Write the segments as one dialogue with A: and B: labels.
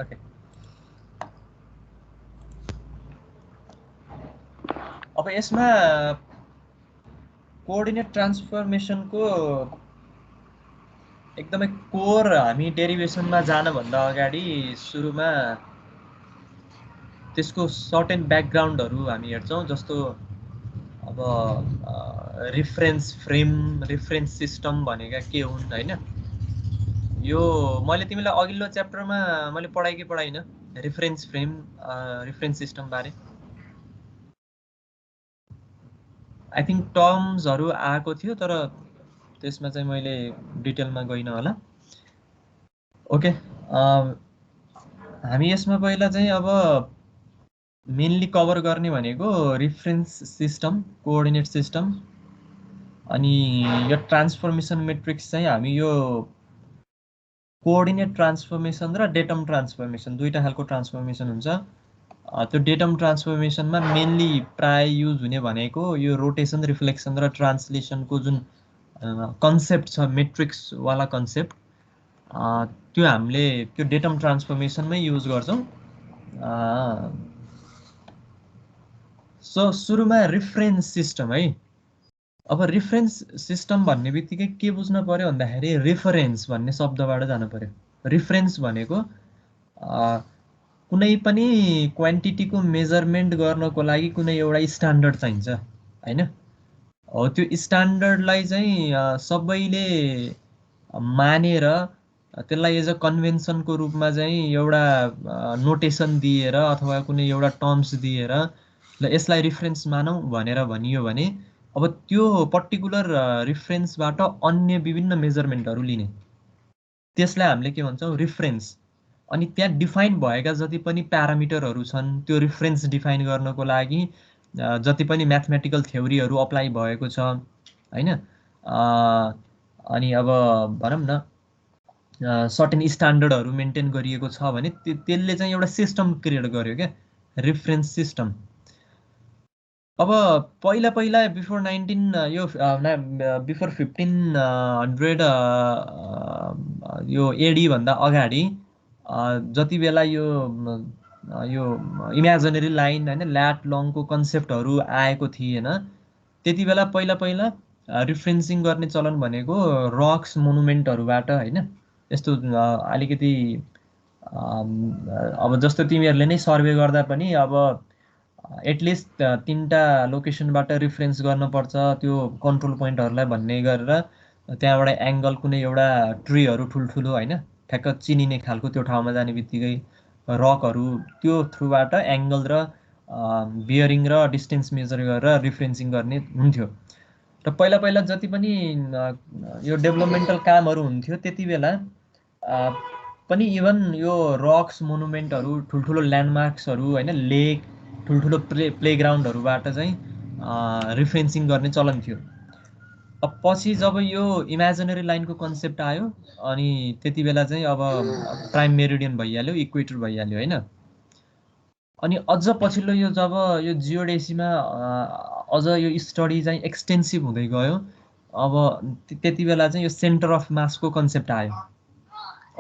A: Okay, अब यसमा coordinate ट्रान्सफर्मेसनको एकदमै कोर हामी डेरिभेसनमा जानभन्दा अगाडि सुरुमा त्यसको सर्ट एन्ड ब्याकग्राउन्डहरू हामी हेर्छौँ। जस्तो अब रिफरेन्स फ्रेम, रिफरेन्स सिस्टम भनेका के हुन् हैन। यो मैले तिमीलाई अघिल्लो च्याप्टरमा मैले पढाएँ कि पढाइनँ रिफरेन्स फ्रेम, रिफरेन्स सिस्टम बारे? आई थिङ्क टर्म्सहरू आएको थियो, तर त्यसमा चाहिँ मैले डिटेलमा गइनँ होला। ओके, हामी यसमा पहिला चाहिँ अब मेनली कभर गर्ने भनेको रिफरेन्स सिस्टम, कोअर्डिनेट सिस्टम, अनि यो ट्रान्सफर्मेसन मेट्रिक्स चाहिँ हामी यो कोअर्डिनेट ट्रान्सफर्मेसन र डेटम ट्रान्सफर्मेसन दुईटा खालको ट्रान्सफर्मेसन हुन्छ। त्यो डेटम ट्रान्सफर्मेसनमा मेनली प्राय युज हुने भनेको यो रोटेसन, रिफ्लेक्सन र ट्रान्सलेसनको जुन कन्सेप्ट छ, मेट्रिक्सवाला कन्सेप्ट, त्यो हामीले त्यो डेटम ट्रान्सफर्मेसनमै युज गर्छौँ। सो सुरुमा रिफरेन्स सिस्टम है। अब रिफरेन्स सिस्टम भन्ने बित्तिकै के बुझ्न पर्यो भन्दाखेरि रेफरेन्स भन्ने शब्दबाट जानु पर्यो। रिफरेन्स भनेको कुनै पनि क्वान्टिटीको मेजरमेन्ट गर्नको लागि कुनै एउटा स्ट्यान्डर्ड चाहिन्छ हैन। हो त्यो स्ट्यान्डर्डलाई चाहिँ सबैले मानेर त्यसलाई एज अ कन्भेन्सनको रूपमा चाहिँ एउटा नोटेसन दिएर अथवा कुनै एउटा टर्म्स दिएर ल यसलाई रिफरेन्स मानौँ भनेर भनियो भने अब त्यो पर्टिकुलर रिफरेन्सबाट अन्य विभिन्न मेजरमेन्टहरू लिने, त्यसलाई हामीले के भन्छौँ रिफरेन्स। अनि त्यहाँ डिफाइन भएका जति पनि प्यारामिटरहरू छन् त्यो रिफरेन्स डिफाइन गर्नको लागि जति पनि म्याथमेटिकल थ्योरीहरू अप्लाई भएको छ हैन। अनि अब भनौँ न सर्टेन स्ट्यान्डर्डहरू मेन्टेन गरिएको छ भने त्यसले चाहिँ एउटा सिस्टम क्रिएट गर्यो क्या, रिफरेन्स सिस्टम। अब पहिला बिफोर 19 यो बिफोर 1500 यो एडी भन्दा अगाडि जति बेला यो इमेजिनरी लाइन हैन, ल्याट लङको कन्सेप्टहरू आएको थिएन, त्यति बेला पहिला रिफरेन्सिङ गर्ने चलन भनेको रक्स मोनुमेन्टहरूबाट हैन। यस्तो अलिकति अब जस्तो तिमीहरूले नै सर्वे गर्दा पनि अब एटलिस्ट 3टा लोकेसनबाट रिफरेन्स गर्नुपर्छ त्यो कन्ट्रोल पोइन्टहरूलाई भन्ने गरेर त्यहाँबाट एङ्गल कुनै एउटा ट्रीहरू ठुल्ठुलो हैन ठ्याक्क चिनिने खालको त्यो ठाउँमा जाने बित्तिकै रकहरू त्यो थ्रुबाट एङ्गल र बियरिङ र डिस्टेन्स मेजर गरेर रिफरेन्सिङ गर्ने हुन्थ्यो। र पहिला जति पनि यो डेभलपमेन्टल कामहरू हुन्थ्यो त्यति बेला पनि इभन यो रक्स मोनुमेन्टहरू, ठुल्ठुलो ल्यान्डमार्क्सहरू हैन, लेक, ठुल्ठुलो प्लेग्राउन्डहरूबाट चाहिँ रिफरेन्सिङ गर्ने चलन थियो। अब पछि जब यो इमेजिनरी लाइनको कन्सेप्ट आयो अनि त्यति बेला चाहिँ अब प्राइम मेरिडियन भइहाल्यो, इक्वेटर भइहाल्यो हैन। अनि अझ पछिल्लो यो जब यो जियोडेसीमा अझ यो स्टडी चाहिँ एक्सटेन्सिभ हुँदै गयो, अब त्यति बेला चाहिँ यो सेन्टर अफ मासको कन्सेप्ट आयो।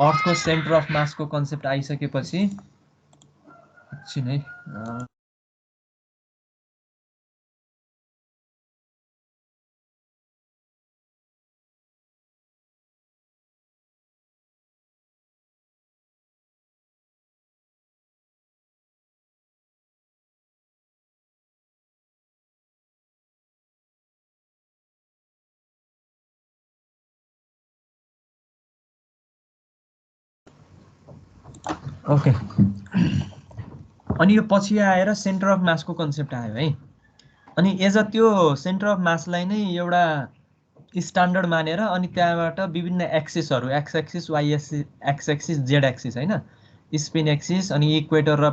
A: अर्थको सेन्टर अफ मासको कन्सेप्ट आइसकेपछि एकछिन है, ओके। अनि यो पछि आएर सेन्टर अफ मासको कन्सेप्ट आयो है। अनि एज अ त्यो सेन्टर अफ मासलाई नै एउटा स्ट्यान्डर्ड मानेर अनि त्यहाँबाट विभिन्न एक्सिसहरू, X axis, Y X axis, Z axis हैन, स्पिन एक्सिस अनि इक्वेटर र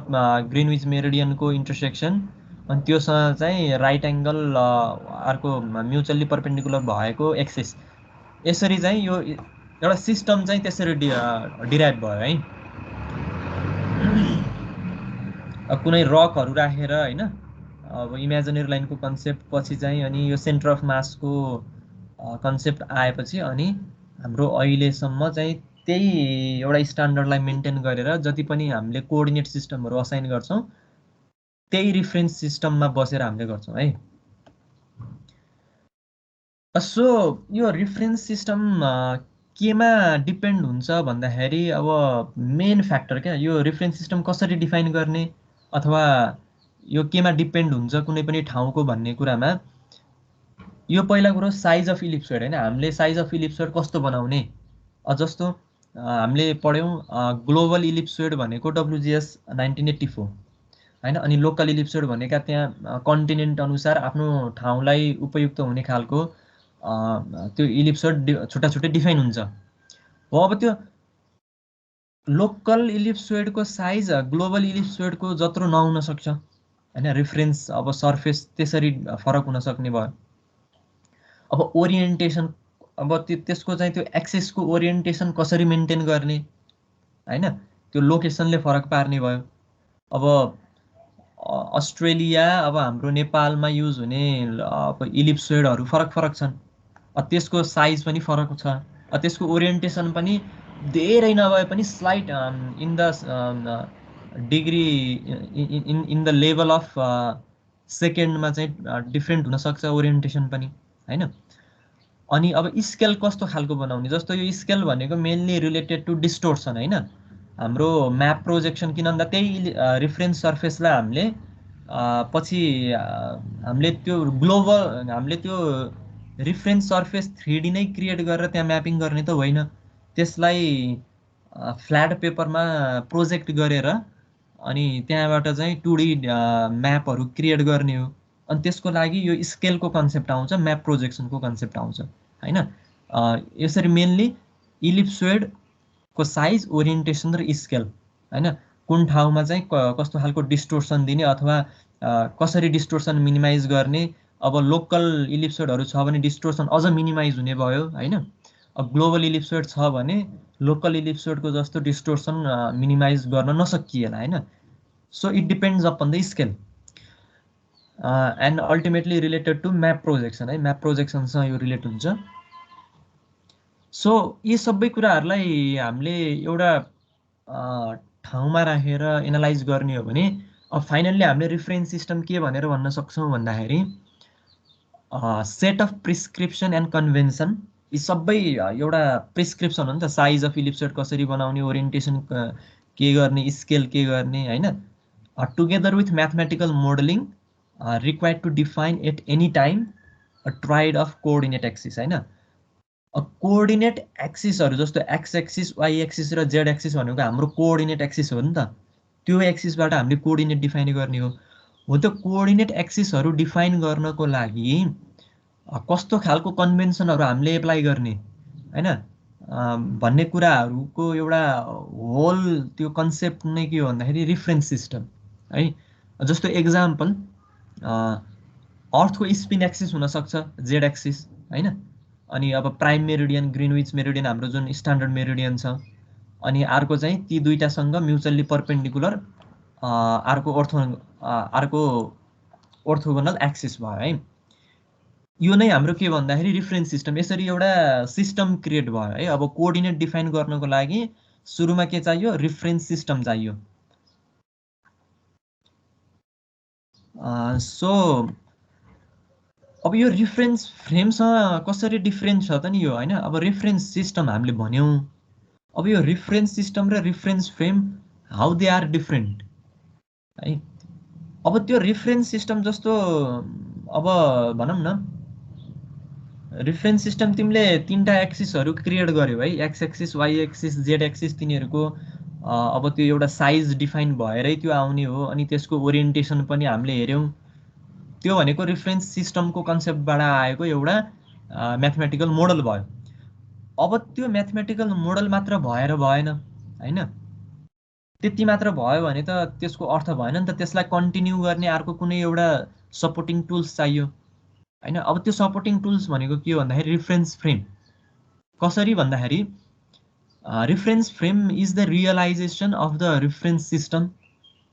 A: ग्रिनविच मेरिडियनको इन्टरसेक्सन अनि त्योसँग चाहिँ राइट एङ्गल अर्को म्युचुअली पर्पेन्डिकुलर भएको एक्सिस, यसरी चाहिँ यो एउटा सिस्टम चाहिँ त्यसरी डिराइभ भयो है। कुनै रकहरू राखेर हैन, अब इमेजिनरी लाइनको कन्सेप्ट पछि चाहिँ अनि यो सेन्टर अफ मासको कन्सेप्ट आएपछि अनि हाम्रो अहिलेसम्म चाहिँ त्यही एउटा स्ट्यान्डर्डलाई मेन्टेन गरेर जति पनि हामीले कोअर्डिनेट सिस्टमहरू असाइन गर्छौँ त्यही रिफरेन्स सिस्टममा बसेर हामीले गर्छौँ है। सो यो रिफरेन्स सिस्टम केमा डिपेन्ड हुन्छ भन्दाखेरि अब मेन फ्याक्टर क्या, यो रिफरेन्स सिस्टम कसरी डिफाइन गर्ने अथवा यो केमा डिपेन्ड हुन्छ कुनै पनि ठाउँको भन्ने कुरामा यो पहिला कुरो साइज अफ इलिप्सोइड होइन, हामीले साइज अफ इलिप्सोइड कस्तो बनाउने। जस्तो हामीले पढ्यौँ ग्लोबल इलिप्सोइड भनेको WGS 1984 होइन, अनि लोकल इलिप्सोइड भनेका त्यहाँ कन्टिनेन्ट अनुसार आफ्नो ठाउँलाई उपयुक्त हुने खालको त्यो इलिप्सोइड छुट्टा छुट्टै डिफाइन हुन्छ हो। अब त्यो लोकल इलिप्सोइडको साइज ग्लोबल इलिप्सोइडको जत्रो नहुन सक्छ होइन, रिफरेन्स अब सर्फेस त्यसरी फरक हुन सक्ने भयो। अब ओरिएन्टेसन, अब त्यसको चाहिँ त्यो एक्सेसको ओरिएन्टेसन कसरी मेन्टेन गर्ने होइन, त्यो लोकेसनले फरक पार्ने भयो। अब अस्ट्रेलिया अब हाम्रो नेपालमा युज हुने अब इलिप्सोइडहरू फरक फरक छन्, त्यसको साइज पनि फरक छ, त्यसको ओरिएन्टेसन पनि धेरै नभए पनि slight in the degree in the level of सेकेन्डमा चाहिँ डिफ्रेन्ट हुनसक्छ ओरिएन्टेसन पनि होइन। अनि अब स्केल कस्तो खालको बनाउने, जस्तो यो स्केल भनेको मेनली रिलेटेड टु डिस्टोर्सन होइन। हाम्रो म्याप प्रोजेक्सन किन भन्दा त्यही रिफरेन्स सर्फेसलाई हामीले पछि हामीले त्यो ग्लोबल हामीले त्यो रिफरेन्स सर्फेस 3D नै क्रिएट गरेर त्यहाँ म्यापिङ गर्ने त होइन, त्यसलाई फ्ल्याट पेपरमा प्रोजेक्ट गरेर अनि त्यहाँबाट चाहिँ 2D म्यापहरू क्रिएट गर्ने हो। अनि त्यसको लागि यो स्केलको कन्सेप्ट आउँछ, म्याप प्रोजेक्सनको कन्सेप्ट आउँछ होइन। यसरी मेनली इलिप्सोइडको साइज, ओरिएन्टेसन र स्केल होइन, कुन ठाउँमा चाहिँ कस्तो खालको डिस्टोर्सन दिने अथवा कसरी डिस्टोर्सन मिनिमाइज गर्ने। अब लोकल इलिप्सोइडहरू छ भने डिस्टोर्सन अझ मिनिमाइज हुने भयो होइन। अब ग्लोबल इलिप्सोइड छ भने लोकल इलिप्सोइडको जस्तो डिस्टोर्सन मिनिमाइज गर्न नसकिएला होइन। So it depends upon the scale and ultimately related to map projection है, म्याप प्रोजेक्सनसँग यो रिलेट हुन्छ। सो यी सबै कुराहरूलाई हामीले एउटा ठाउँमा राखेर एनालाइज गर्ने हो भने अब फाइनल्ली हामीले रिफरेन्स सिस्टम के भनेर भन्न सक्छौँ भन्दाखेरि set of prescription and convention, यी सबै एउटा प्रिस्क्रिप्सन हो नि त, साइज अफ इलिप्सोइड कसरी बनाउने, ओरिएन्टेसन के गर्ने, स्केल के गर्ने होइन, together with mathematical modelling required to define at any time triad of coordinate axis होइन। कोअर्डिनेट एक्सिसहरू जस्तो एक्स एक्सिस, वाइ एक्सिस र जेड एक्सिस भनेको हाम्रो कोअर्डिनेट एक्सिस हो नि त, त्यो एक्सिसबाट हामीले कोअर्डिनेट डिफाइन गर्ने हो। त्यो कोअर्डिनेट एक्सिसहरू डिफाइन गर्नको लागि कस्तो खालको कन्भेन्सनहरू हामीले एप्लाई गर्ने होइन भन्ने कुराहरूको एउटा होल त्यो कन्सेप्ट नै के हो भन्दाखेरि रिफरेन्स सिस्टम है। जस्तो एक्जाम्पल अर्थको स्पिन एक्सिस हुनसक्छ जेड एक्सिस होइन, अनि अब प्राइम मेरिडियन, ग्रिनविच मेरिडियन हाम्रो जुन स्ट्यान्डर्ड मेरिडियन छ, अनि अर्को चाहिँ ती दुईटासँग म्युचुअल्ली पर्पेन्डिकुलर अर्को ओर्थोगोनल एक्सिस भयो है। यो नै हाम्रो के भन्दाखेरि रिफरेन्स सिस्टम, यसरी एउटा सिस्टम क्रिएट भयो है। अब कोअर्डिनेट डिफाइन गर्नको लागि सुरुमा के चाहियो, रिफरेन्स सिस्टम चाहियो। सो अब यो रिफरेन्स फ्रेमसँग कसरी डिफरेन्स छ त नि यो होइन। अब रेफरेन्स सिस्टम हामीले भन्यौँ, अब यो रिफरेन्स सिस्टम र reference frame how they are different है। अब त्यो रिफरेन्स सिस्टम जस्तो अब भनौँ न, रिफरेन्स सिस्टम तिमीले तीनटा एक्सिसहरू क्रिएट गर्यो है, x axis, y axis, Z axis, तिनीहरूको अब त्यो एउटा साइज डिफाइन भएरै त्यो आउने हो। अनि त्यसको ओरिएन्टेसन पनि हामीले हेऱ्यौँ, त्यो भनेको रिफरेन्स सिस्टमको कन्सेप्टबाट आएको एउटा म्याथमेटिकल मोडल भयो। अब त्यो म्याथमेटिकल मोडल मात्र भएर भएन होइन, त्यति मात्र भयो भने त त्यसको अर्थ भएन नि त, त्यसलाई कन्टिन्यू गर्ने अर्को कुनै एउटा सपोर्टिङ टुल्स चाहियो होइन। अब त्यो सपोर्टिङ टुल्स भनेको के हो भन्दाखेरि रिफरेन्स फ्रेम। कसरी भन्दाखेरि reference frame is the realization of the reference system,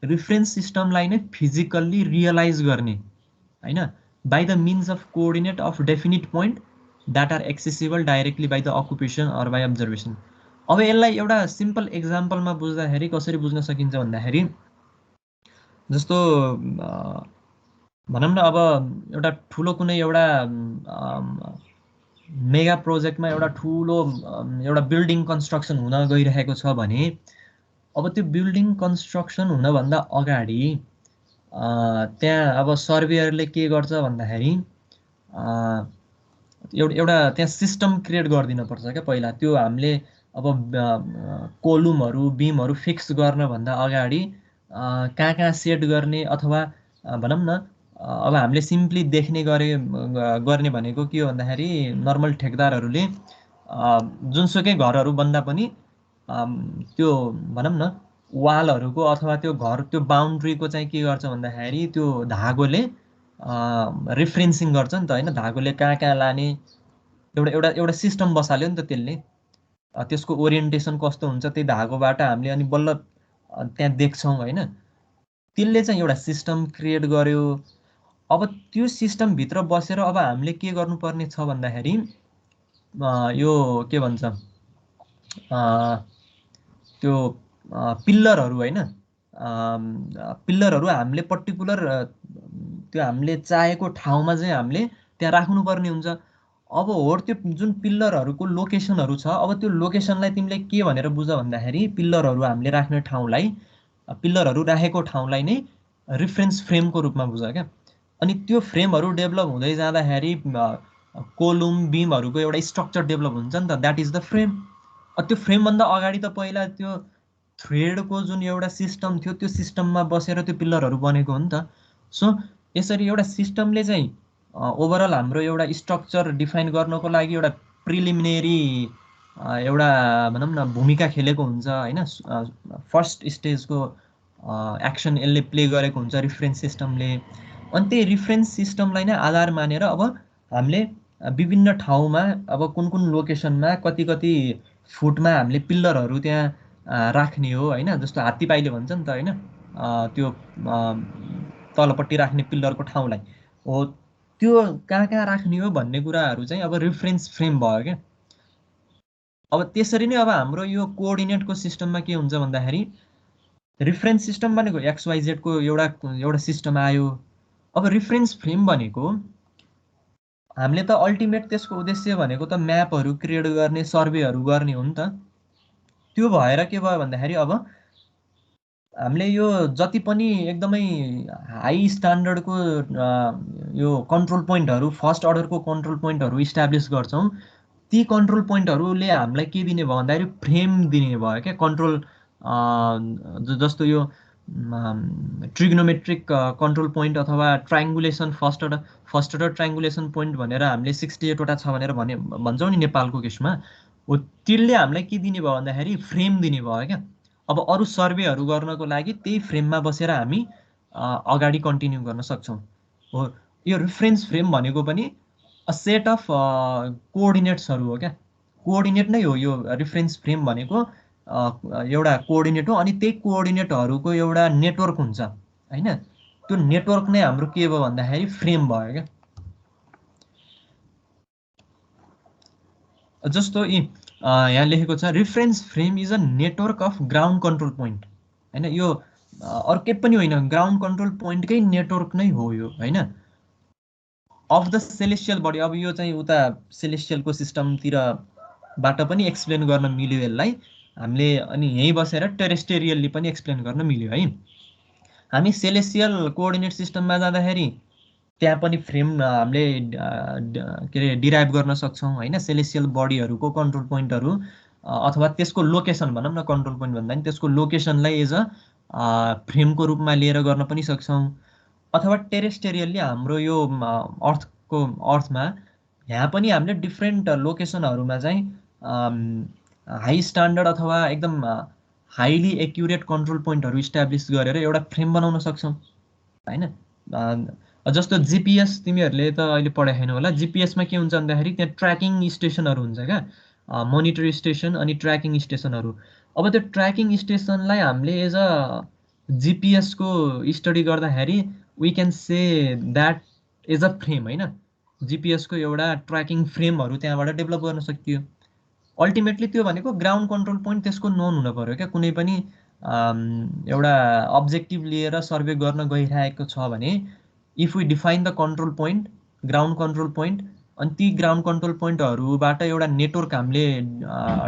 A: reference सिस्टमलाई नै फिजिकल्ली रियलाइज गर्ने होइन, by the means of coordinate of definite point that are accessible directly by the occupation or by observation. अब यसलाई एउटा simple एक्जाम्पलमा बुझ्दाखेरि कसरी बुझ्न सकिन्छ भन्दाखेरि जस्तो भनौँ न अब एउटा ठुलो कुनै एउटा मेगा प्रोजेक्टमा एउटा ठुलो एउटा बिल्डिङ कन्स्ट्रक्सन हुन गइरहेको छ भने अब त्यो बिल्डिङ कन्स्ट्रक्सन हुनभन्दा अगाडि त्यहाँ अब सर्वेयरले के गर्छ भन्दाखेरि एउटा त्यहाँ सिस्टम क्रिएट गरिदिन पर्छ क्या पहिला। त्यो हामीले अब कोलुमहरू बिमहरू फिक्स गर्नभन्दा अगाडि कहाँ कहाँ सेट गर्ने अथवा भनौँ न अब हामीले सिम्पली देख्ने गर्ने भनेको के हो भन्दाखेरि नर्मल ठेकदारहरूले जुनसुकै घरहरू बन्दा पनि त्यो भनौँ न वालहरूको अथवा त्यो घर त्यो बााउन्ड्रीको चाहिँ के गर्छ भन्दाखेरि त्यो धागोले रिफ्रेन्सिङ गर्छ नि त होइन। धागोले कहाँ कहाँ लाने एउटा एउटा एउटा सिस्टम बसाल्यो नि त त्यसले। त्यसको ओरिएन्टेसन कस्तो हुन्छ त्यही धागोबाट हामीले अनि बल्ल त्यहाँ देख्छौँ होइन। त्यसले चाहिँ एउटा सिस्टम क्रिएट गर्यो। अब त्यो सिस्टमभित्र बसेर अब हामीले के गर्नुपर्ने छ भन्दाखेरि यो के भन्छ त्यो पिल्लरहरू होइन, पिल्लरहरू हामीले पर्टिकुलर त्यो हामीले चाहेको ठाउँमा चाहिँ हामीले त्यहाँ राख्नुपर्ने हुन्छ। अब हो त्यो जुन पिल्लरहरूको लोकेसनहरू छ अब त्यो लोकेसनलाई तिमीले के भनेर बुझ भन्दाखेरि पिल्लरहरू हामीले राख्ने ठाउँलाई पिल्लरहरू राखेको ठाउँलाई नै रिफरेन्स फ्रेमको रूपमा बुझ क्या। अनि त्यो फ्रेमहरू डेभलप हुँदै जाँदाखेरि कोलुम बिमहरूको एउटा स्ट्रक्चर डेभलप हुन्छ नि त, द्याट इज द फ्रेम। त्यो फ्रेमभन्दा अगाडि त पहिला त्यो थ्रेडको जुन एउटा सिस्टम थियो त्यो सिस्टममा बसेर त्यो पिल्लरहरू बनेको हो नि त। सो यसरी एउटा सिस्टमले चाहिँ ओभरअल हाम्रो एउटा स्ट्रक्चर डिफाइन गर्नको लागि एउटा प्रिलिमिनेरी एउटा भनौँ न भूमिका खेलेको हुन्छ होइन। फर्स्ट स्टेजको एक्सन यसले प्ले गरेको हुन्छ रिफरेन्स सिस्टमले। अनि त्यही रिफरेन्स सिस्टमलाई नै आधार मानेर अब हामीले विभिन्न ठाउँमा अब कुन कुन लोकेसनमा कति कति फुटमा हामीले पिल्लरहरू त्यहाँ राख्ने हो होइन। जस्तो हात्ती पाइले भन्छ नि त होइन, त्यो तलपट्टि राख्ने पिल्लरको ठाउँलाई हो त्यो कहाँ कहाँ राख्ने हो भन्ने कुराहरू चाहिँ अब रिफरेन्स फ्रेम भयो क्या। अब त्यसरी नै अब हाम्रो यो कोअर्डिनेटको सिस्टममा के हुन्छ भन्दाखेरि रिफरेन्स सिस्टम भनेको एक्सवाइजेडको एउटा सिस्टम आयो। अब रिफरेन्स फ्रेम भनेको हामीले त अल्टिमेट त्यसको उद्देश्य भनेको त म्यापहरू क्रिएट गर्ने सर्वेहरू गर्ने हो नि त। त्यो भएर के भयो भन्दाखेरि अब हामीले यो जति पनि एकदमै हाई स्ट्यान्डर्डको यो कन्ट्रोल पोइन्टहरू फर्स्ट अर्डरको कन्ट्रोल पोइन्टहरू इस्टाब्लिस गर्छौँ। ती कन्ट्रोल पोइन्टहरूले हामीलाई के दिने भयो भन्दाखेरि फ्रेम दिने भयो क्या। कन्ट्रोल जस्तो यो ट्रिग्नोमेट्रिक कन्ट्रोल पोइन्ट अथवा ट्राइङ्गुलेसन फर्स्ट अर्डर ट्राइङ्गुलेसन पोइन्ट भनेर हामीले 68वटा छ भनेर भन्छौँ नि नेपालको केसमा। हो त्यसले हामीलाई के दिने भयो भन्दाखेरि फ्रेम दिने भयो क्या। अब अरू सर्वेहरू गर्नको लागि त्यही फ्रेममा बसेर हामी अगाडि कन्टिन्यू गर्न सक्छौँ। हो यो रिफरेन्स फ्रेम भनेको पनि अ सेट अफ कोअर्डिनेट्सहरू हो क्या। कोअर्डिनेट नै हो यो रिफरेन्स फ्रेम भनेको एउटा कोअर्डिनेट हो। अनि त्यही कोअर्डिनेटहरूको एउटा नेटवर्क हुन्छ होइन। त्यो नेटवर्क नै हाम्रो के भयो भन्दाखेरि फ्रेम भयो क्या। जस्तो यहाँ लेखेको छ reference frame is a network of ground control point होइन। यो अर्कै पनि होइन, ग्राउन्ड कन्ट्रोल पोइन्टकै नेटवर्क नै हो यो होइन। अफ द सेलेस्टियल बडी, अब यो चाहिँ उता सेलेस्टियलको सिस्टमतिरबाट पनि एक्सप्लेन गर्न मिल्यो यसलाई हामीले। अनि यहीँ बसेर टेरेस्टेरियल्ली पनि एक्सप्लेन गर्न मिल्यो है। हामी सेलेस्टियल कोअर्डिनेट सिस्टममा जाँदाखेरि त्यहाँ पनि फ्रेम हामीले के अरे डिराइभ गर्न सक्छौँ होइन। सेलेस्टियल बडीहरूको कन्ट्रोल पोइन्टहरू अथवा त्यसको लोकेसन भनौँ न, कन्ट्रोल पोइन्ट भन्दा पनि त्यसको लोकेसनलाई एज अ फ्रेमको रूपमा लिएर गर्न पनि सक्छौँ। अथवा टेरेस्टेरियल्ली हाम्रो यो अर्थमा यहाँ पनि हामीले डिफ्रेन्ट लोकेसनहरूमा चाहिँ हाई स्ट्यान्डर्ड अथवा एकदम हाइली एक्युरेट कन्ट्रोल पोइन्टहरू इस्टाब्लिस गरेर एउटा फ्रेम बनाउन सक्छौँ होइन। जस्तो जिपिएस तिमीहरूले त अहिले पढाएन होला। जिपिएसमा के हुन्छ भन्दाखेरि त्यहाँ ट्र्याकिङ स्टेसनहरू हुन्छ क्या, मोनिटर स्टेसन अनि ट्र्याकिङ स्टेसनहरू। अब त्यो ट्र्याकिङ स्टेसनलाई हामीले एज अ जिपिएसको स्टडी गर्दाखेरि we can say that as a frame होइन। जिपिएसको एउटा ट्र्याकिङ फ्रेमहरू त्यहाँबाट डेभलप गर्न सकियो। अल्टिमेटली त्यो भनेको ग्राउन्ड कन्ट्रोल पोइन्ट त्यसको नोन हुन पर्यो क्या। कुनै पनि एउटा अब्जेक्टिभ लिएर सर्वे गर्न गइरहेको छ भने if we define the control point, ground control point, अनि ती ग्राउन्ड कन्ट्रोल पोइन्टहरूबाट एउटा नेटवर्क हामीले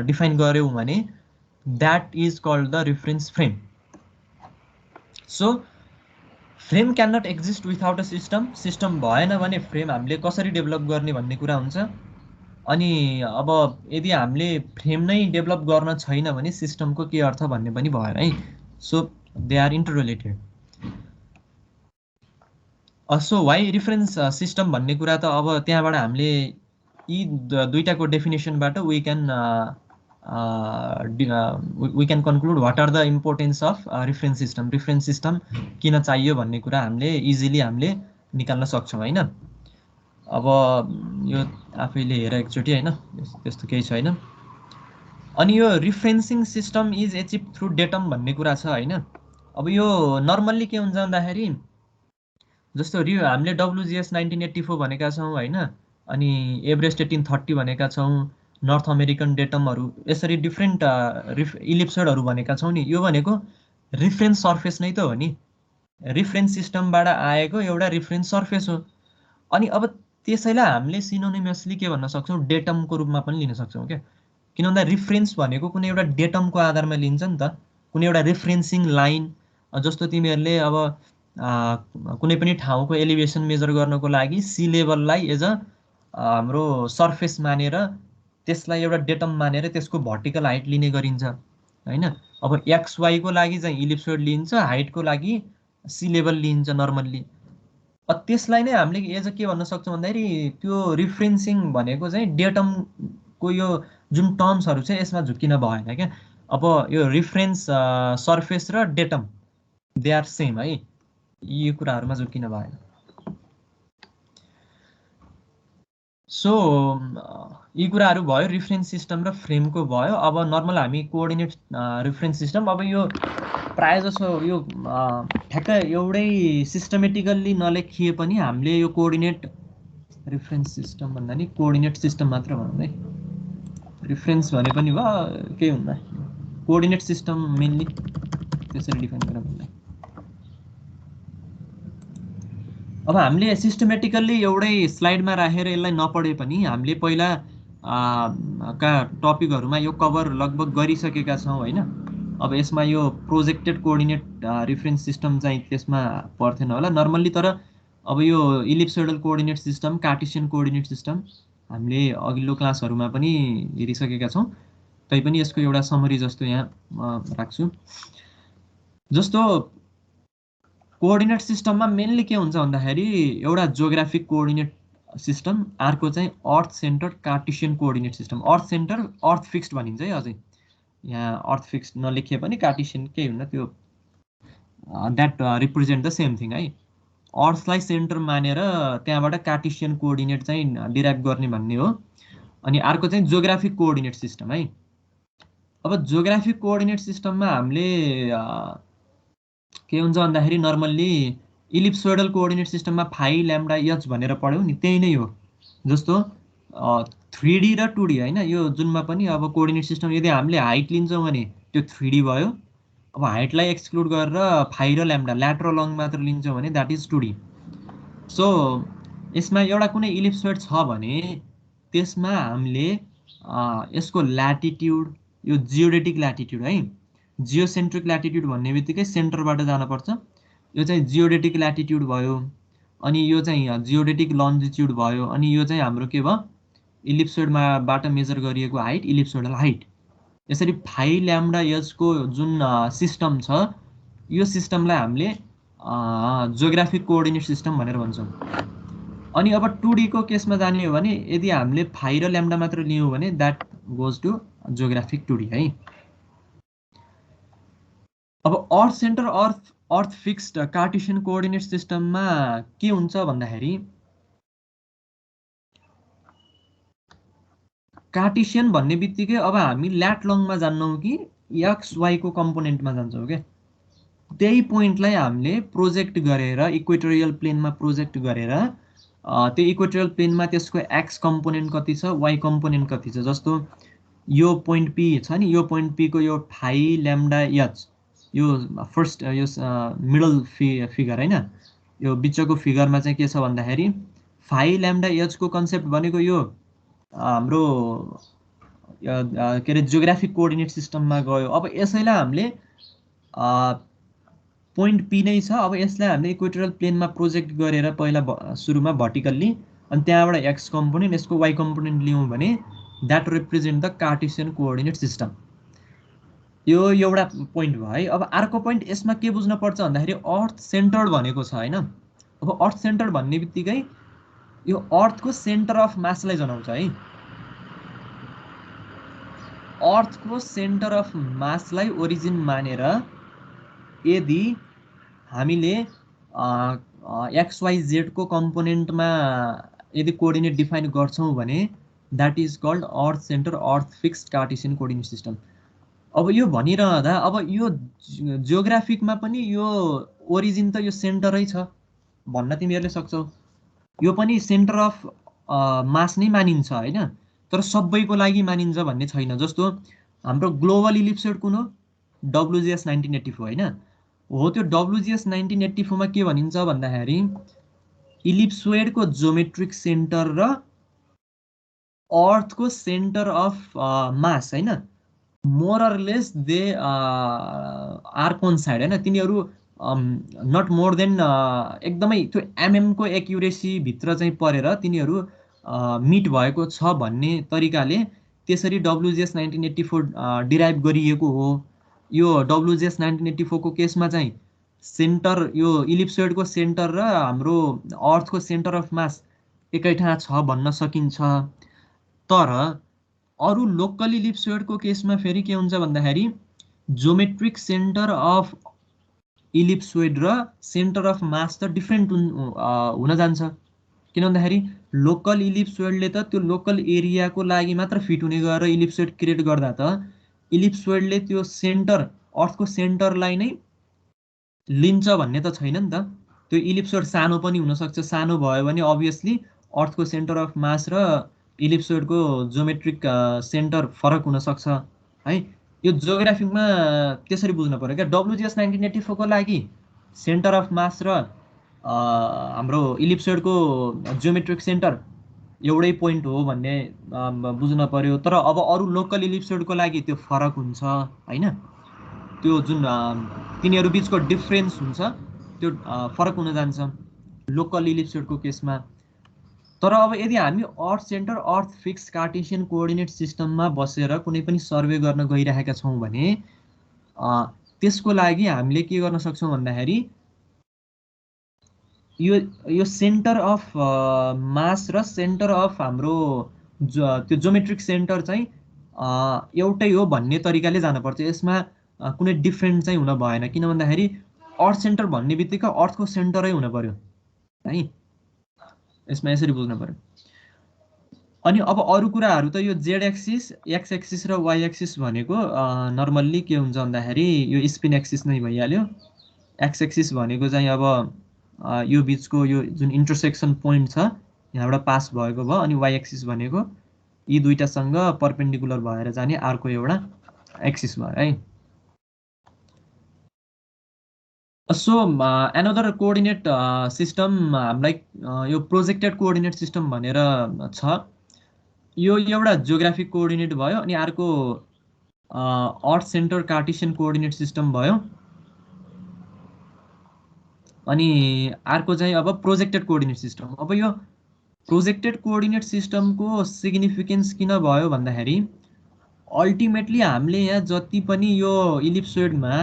A: डिफाइन गऱ्यौँ भने that is called the reference frame. So frame can not exist without a system. System भएन भने फ्रेम हामीले कसरी डेभलप गर्ने भन्ने कुरा हुन्छ। अनि अब यदि हामीले फ्रेम नै डेभलप गर्न छैन भने सिस्टमको के अर्थ भन्ने पनि भएन है। So they are interrelated. So why reference system भन्ने कुरा त अब त्यहाँबाट हामीले यी दुईटाको डेफिनेसनबाट we can conclude what are the importance of reference system. Reference system किन चाहियो भन्ने कुरा हामीले इजिली हामीले निकाल्न सक्छौँ होइन। अब यो आफैले हेर एकचोटि होइन, त्यस्तो केही छैन। अनि यो referencing system is achieve through datum भन्ने कुरा छ होइन। अब यो नर्मल्ली के हुन्छ भन्दाखेरि जस्तो हामीले WGS 1984 भनेका छौँ होइन, अनि एभरेस्ट 1830 भनेका छौँ, नर्थ अमेरिकन डेटमहरू, यसरी डिफ्रेन्ट इलिप्सोइडहरू भनेका छौँ नि। यो भनेको रिफरेन्स सर्फेस नै त हो नि, रिफरेन्स सिस्टमबाट आएको एउटा रिफरेन्स सर्फेस हो। अनि अब त्यसैलाई हामीले सिनोनिमसली के भन्न सक्छौँ, डेटमको रूपमा पनि लिन सक्छौँ क्या। किन भन्दा रिफरेन्स भनेको कुनै एउटा डेटमको आधारमा लिन्छ नि त, कुनै एउटा रिफरेन्सिङ लाइन। जस्तो तिमीहरूले अब कुनै पनि ठाउँको एलिभेसन मेजर गर्नको लागि सी लेभललाई एज अ हाम्रो सर्फेस मानेर त्यसलाई एउटा डेटम मानेर त्यसको भर्टिकल हाइट लिने गरिन्छ होइन। अब XY को लागि चाहिँ इलिप्सोइड लिइन्छ, हाइटको लागि सी लेभल लिइन्छ नर्मल्ली। त्यसलाई नै हामीले एज अ के भन्न सक्छौँ भन्दाखेरि त्यो रिफरेन्सिङ भनेको चाहिँ डेटमको यो जुन टर्म्सहरू छ यसमा झुक्किन भएन क्या। अब यो रिफरेन्स सर्फेस र डेटम दे आर सेम है, यी कुराहरूमा झुक्किन भएन। सो यी कुराहरू भयो रिफरेन्स सिस्टम र फ्रेमको भयो। अब नर्मल हामी कोअर्डिनेट रिफरेन्स सिस्टम, अब यो प्राय जसो यो ठ्याक्क एउटै सिस्टमेटिकल्ली नलेखिए पनि हामीले यो कोअर्डिनेट रिफरेन्स सिस्टम भन्दा नि कोअर्डिनेट सिस्टम मात्र भनौँ है, रिफरेन्स भने पनि भयो केही हुन्न, कोअर्डिनेट सिस्टम मेनली त्यसरी डिफाइन गरौँ भन्दा। अब हामीले सिस्टमेटिकल्ली एउटै स्लाइडमा राखेर यसलाई नपढे पनि हामीले पहिला का टपिकहरूमा यो कभर लगभग गरिसकेका छौँ होइन। अब यसमा यो प्रोजेक्टेड कोअर्डिनेट रिफरेन्स सिस्टम चाहिँ त्यसमा पर्थेन होला नर्मल्ली, तर अब यो ellipsoidal coordinate system, Cartesian coordinate system हामीले अघिल्लो क्लासहरूमा पनि हेरिसकेका छौँ। तैपनि यसको एउटा समरी जस्तो यहाँ राख्छु। जस्तो कोअर्डिनेट सिस्टममा मेनली के हुन्छ भन्दाखेरि एउटा जियोग्राफिक कोअर्डिनेट सिस्टम, अर्को चाहिँ अर्थ सेन्टर कार्टेसियन कोअर्डिनेट सिस्टम। अर्थ सेन्टर अर्थ फिक्स्ड भनिन्छ है, अझै यहाँ अर्थ फिक्स्ड नलेखिए पनि कार्टेसियन केही हुन्न, त्यो that represent the same thing है। अर्थलाई सेन्टर मानेर त्यहाँबाट कार्टेसियन कोअर्डिनेट चाहिँ डिराइभ गर्ने भन्ने हो। अनि अर्को चाहिँ जियोग्राफिक कोअर्डिनेट सिस्टम है। अब जियोग्राफिक कोअर्डिनेट सिस्टममा हामीले के हुन्छ भन्दाखेरि नर्मल्ली इलिप्सोइडल कोअर्डिनेट सिस्टममा फाइ ल्याम्डा एच भनेर पढ्यौँ नि, त्यही नै हो। जस्तो 3D र 2D होइन, यो जुनमा पनि अब कोअर्डिनेट सिस्टम यदि हामीले हाइट लिन्छौँ भने त्यो 3D भयो। अब हाइटलाई एक्सक्लुड गरेर फाइ र ल्याम्डा ल्याटरल लङ मात्र लिन्छौँ भने द्याट इज 2D। सो यसमा एउटा कुनै इलिप्सोइड छ भने त्यसमा हामीले यसको ल्याटिट्युड, यो जियोडेटिक ल्याटिट्युड है, जियोसेन्ट्रिक ल्याटिट्युड भन्ने बित्तिकै सेन्टरबाट जानुपर्छ, यो चाहिँ जियोडेटिक ल्याटिट्युड भयो। अनि यो चाहिँ जियोडेटिक लन्जिट्युड भयो। अनि यो चाहिँ हाम्रो के भयो, इलिप्सोइडबाट मेजर गरिएको हाइट, इलिप्सोइडल हाइट। यसरी फाइ ल्याम्डा एचको जुन सिस्टम छ यो सिस्टमलाई हामीले जियोग्राफिक कोअर्डिनेट सिस्टम भनेर भन्छौँ। अनि अब 2D को केसमा जाने हो भने यदि हामीले फाइ र ल्याम्डा मात्र लियौँ भने that goes to geographic 2D है। अब अर्थ centre earth fixed Cartesian coordinate सिस्टममा के हुन्छ भन्दाखेरि कार्टेसियन भन्ने बित्तिकै अब हामी ल्याट लङमा जान्नौँ कि XY को कम्पोनेन्टमा जान्छौँ क्या। त्यही पोइन्टलाई हामीले प्रोजेक्ट गरेर इक्वेटोरियल प्लेनमा प्रोजेक्ट गरेर त्यो इक्वेटोरियल प्लेनमा त्यसको एक्स कम्पोनेन्ट कति छ, वाइ कम्पोनेन्ट कति छ। जस्तो यो पोइन्ट पी छ नि, यो पोइन्ट पी को यो फाइ ल्याम्डा एच, यो फर्स्ट यो मिडल फिगर हैन, यो बिचको फिगरमा चाहिँ के छ भन्दाखेरि फाइ ल्याम्डा एच को कन्सेप्ट भनेको यो हाम्रो के अरे जियोग्राफिक कोअर्डिनेट सिस्टममा गयो। अब यसैलाई हामीले पोइन्ट पी नै छ, अब यसलाई हामीले इक्वेटोरियल प्लेनमा प्रोजेक्ट गरेर पहिला सुरुमा भर्टिकल्ली, अनि त्यहाँबाट एक्स कम्पोनेन्ट यसको वाइ कम्पोनेन्ट लियौँ भने that represent the Cartesian coordinate system. यो एउटा पोइन्ट भयो है। अब अर्को पोइन्ट यसमा के बुझ्न पर्छ भन्दाखेरि अर्थ सेन्टर्ड भनेको छ हैन। अब अर्थ सेन्टर्ड भन्ने बित्तिकै यो अर्थको सेन्टर अफ मासलाई जनाउँछ है। अर्थको सेन्टर अफ मासलाई ओरिजिन मानेर यदि हामीले XYZ को कम्पोनेन्टमा यदि कोअर्डिनेट डिफाइन गर्छौं भने that is called earth centre earth fixed Cartesian coordinate system. अब यो भनिरहँदा अब यो जियोग्राफिकमा पनि यो ओरिजिन त यो सेन्टरै छ भन्न तिमीहरूले सक्छौ, यो पनि सेन्टर अफ मास नै मानिन्छ हैन, तर सबैको लागि मानिन्छ भन्ने छैन। जस्तो हाम्रो ग्लोबल इलिप्सोइड कुन हो? WGS 1984 हैन हो। त्यो WGS 1984 मा के भनिन्छ भन्दाखेरि इलिप्सोइडको ज्योमेट्रिक सेन्टर र अर्थको सेन्टर अफ मास हैन more or less they are coincide हैन, तिनीहरू नट मोर देन एकदमै त्यो MM को एक्युरेसी भित्र चाहिँ परेर तिनीहरू मिट भएको छ भन्ने तरिकाले त्यसरी WGS 1984 डिराइभ गरिएको हो। यो WGS 1984 को केसमा चाहिँ सेन्टर यो इलिप्सोइडको सेन्टर र हाम्रो अर्थको सेन्टर अफ मास एकै ठाउँ छ भन्न सकिन्छ। तर अरु लोकल इलिप्सोइडको केसमा फेरि के हुन्छ भन्दाखेरि ज्योमेट्रिक सेन्टर अफ इलिप्सोइड र सेन्टर अफ मास त डिफ्रेन्ट हुन जान्छ। किन भन्दाखेरि लोकल इलिप्सोइडले त त्यो लोकल एरियाको लागि मात्र फिट हुने गरेर इलिप्सोइड क्रिएट गर्दा त इलिप्सोइडले त्यो सेन्टर अर्थको सेन्टरलाई नै लिन्छ भन्ने त छैन नि त। त्यो इलिप्सोइड सानो पनि हुन सक्छ, सानो भयो भने अभियसली अर्थको सेन्टर अफ मास र इलिप्सोइडको ज्योमेट्रिक सेन्टर फरक हुन सक्छ है। यो जियोग्राफिकमा त्यसरी बुझ्न पर्यो क्या। WGS 1984 को लागि सेन्टर अफ मास र हाम्रो इलिप्सोइडको ज्योमेट्रिक सेन्टर एउटै पोइन्ट हो भन्ने बुझ्न पर्यो। तर अब अरु लोकल इलिप्सोइडको लागि त्यो फरक हुन्छ हैन, त्यो जुन तिनीहरू बीचको डिफरेन्स हुन्छ त्यो फरक हुन जान्छ लोकल इलिप्सोइडको केसमा। तर अब यदि हामी अर्थ सेन्टर अर्थ फिक्स कार्टेसियन कोअर्डिनेट सिस्टममा बसेर कुनै पनि सर्वे गर्न गइरहेका छौं भने त्यसको लागि हामीले के गर्न सक्छौं भन्दाखेरि यो सेन्टर अफ मास र सेन्टर अफ हाम्रो त्यो ज्योमेट्रिक सेन्टर चाहिँ एउटै हो भन्ने तरिकाले जानुपर्छ। यसमा कुनै डिफरेन्ट चाहिँ हुन भएन, किन भन्दाखेरि अर्थ सेन्टर भन्ने बित्तिकै अर्थको सेन्टरै हुन पर्यो है। यसमा यसरी बुझ्न पर्यो। अनि अब अरु कुराहरु त यो जेड एक्सिस एक्स एक्सिस र वाइ एक्सिस भनेको नर्मल्ली के हुन्छ भन्दाखेरि यो स्पिन एक्सिस नै भइहाल्यो। एक्स एक्सिस भनेको चाहिँ अब यो बीचको यो जुन इन्टरसेक्सन पोइन्ट छ यहाँबाट पास भएको भयो, अनि वाइ एक्सिस भनेको यी दुईटासँग परपेन्डिकुलर भएर जाने अर्को एउटा एक्सिस भयो है। सो एनदर कोअर्डिनेट सिस्टम हामीलाई यो प्रोजेक्टेड कोअर्डिनेट सिस्टम भनेर छ। यो एउटा जियोग्राफिक कोअर्डिनेट भयो, अनि अर्को अर्थ सेन्टर कार्टेसियन कोअर्डिनेट सिस्टम भयो, अनि अर्को चाहिँ अब प्रोजेक्टेड कोअर्डिनेट सिस्टम। अब यो प्रोजेक्टेड कोअर्डिनेट सिस्टमको सिग्निफिकेन्स किन भयो भन्दाखेरि अल्टिमेटली हामीले यहाँ जति पनि यो इलिप्सोइडमा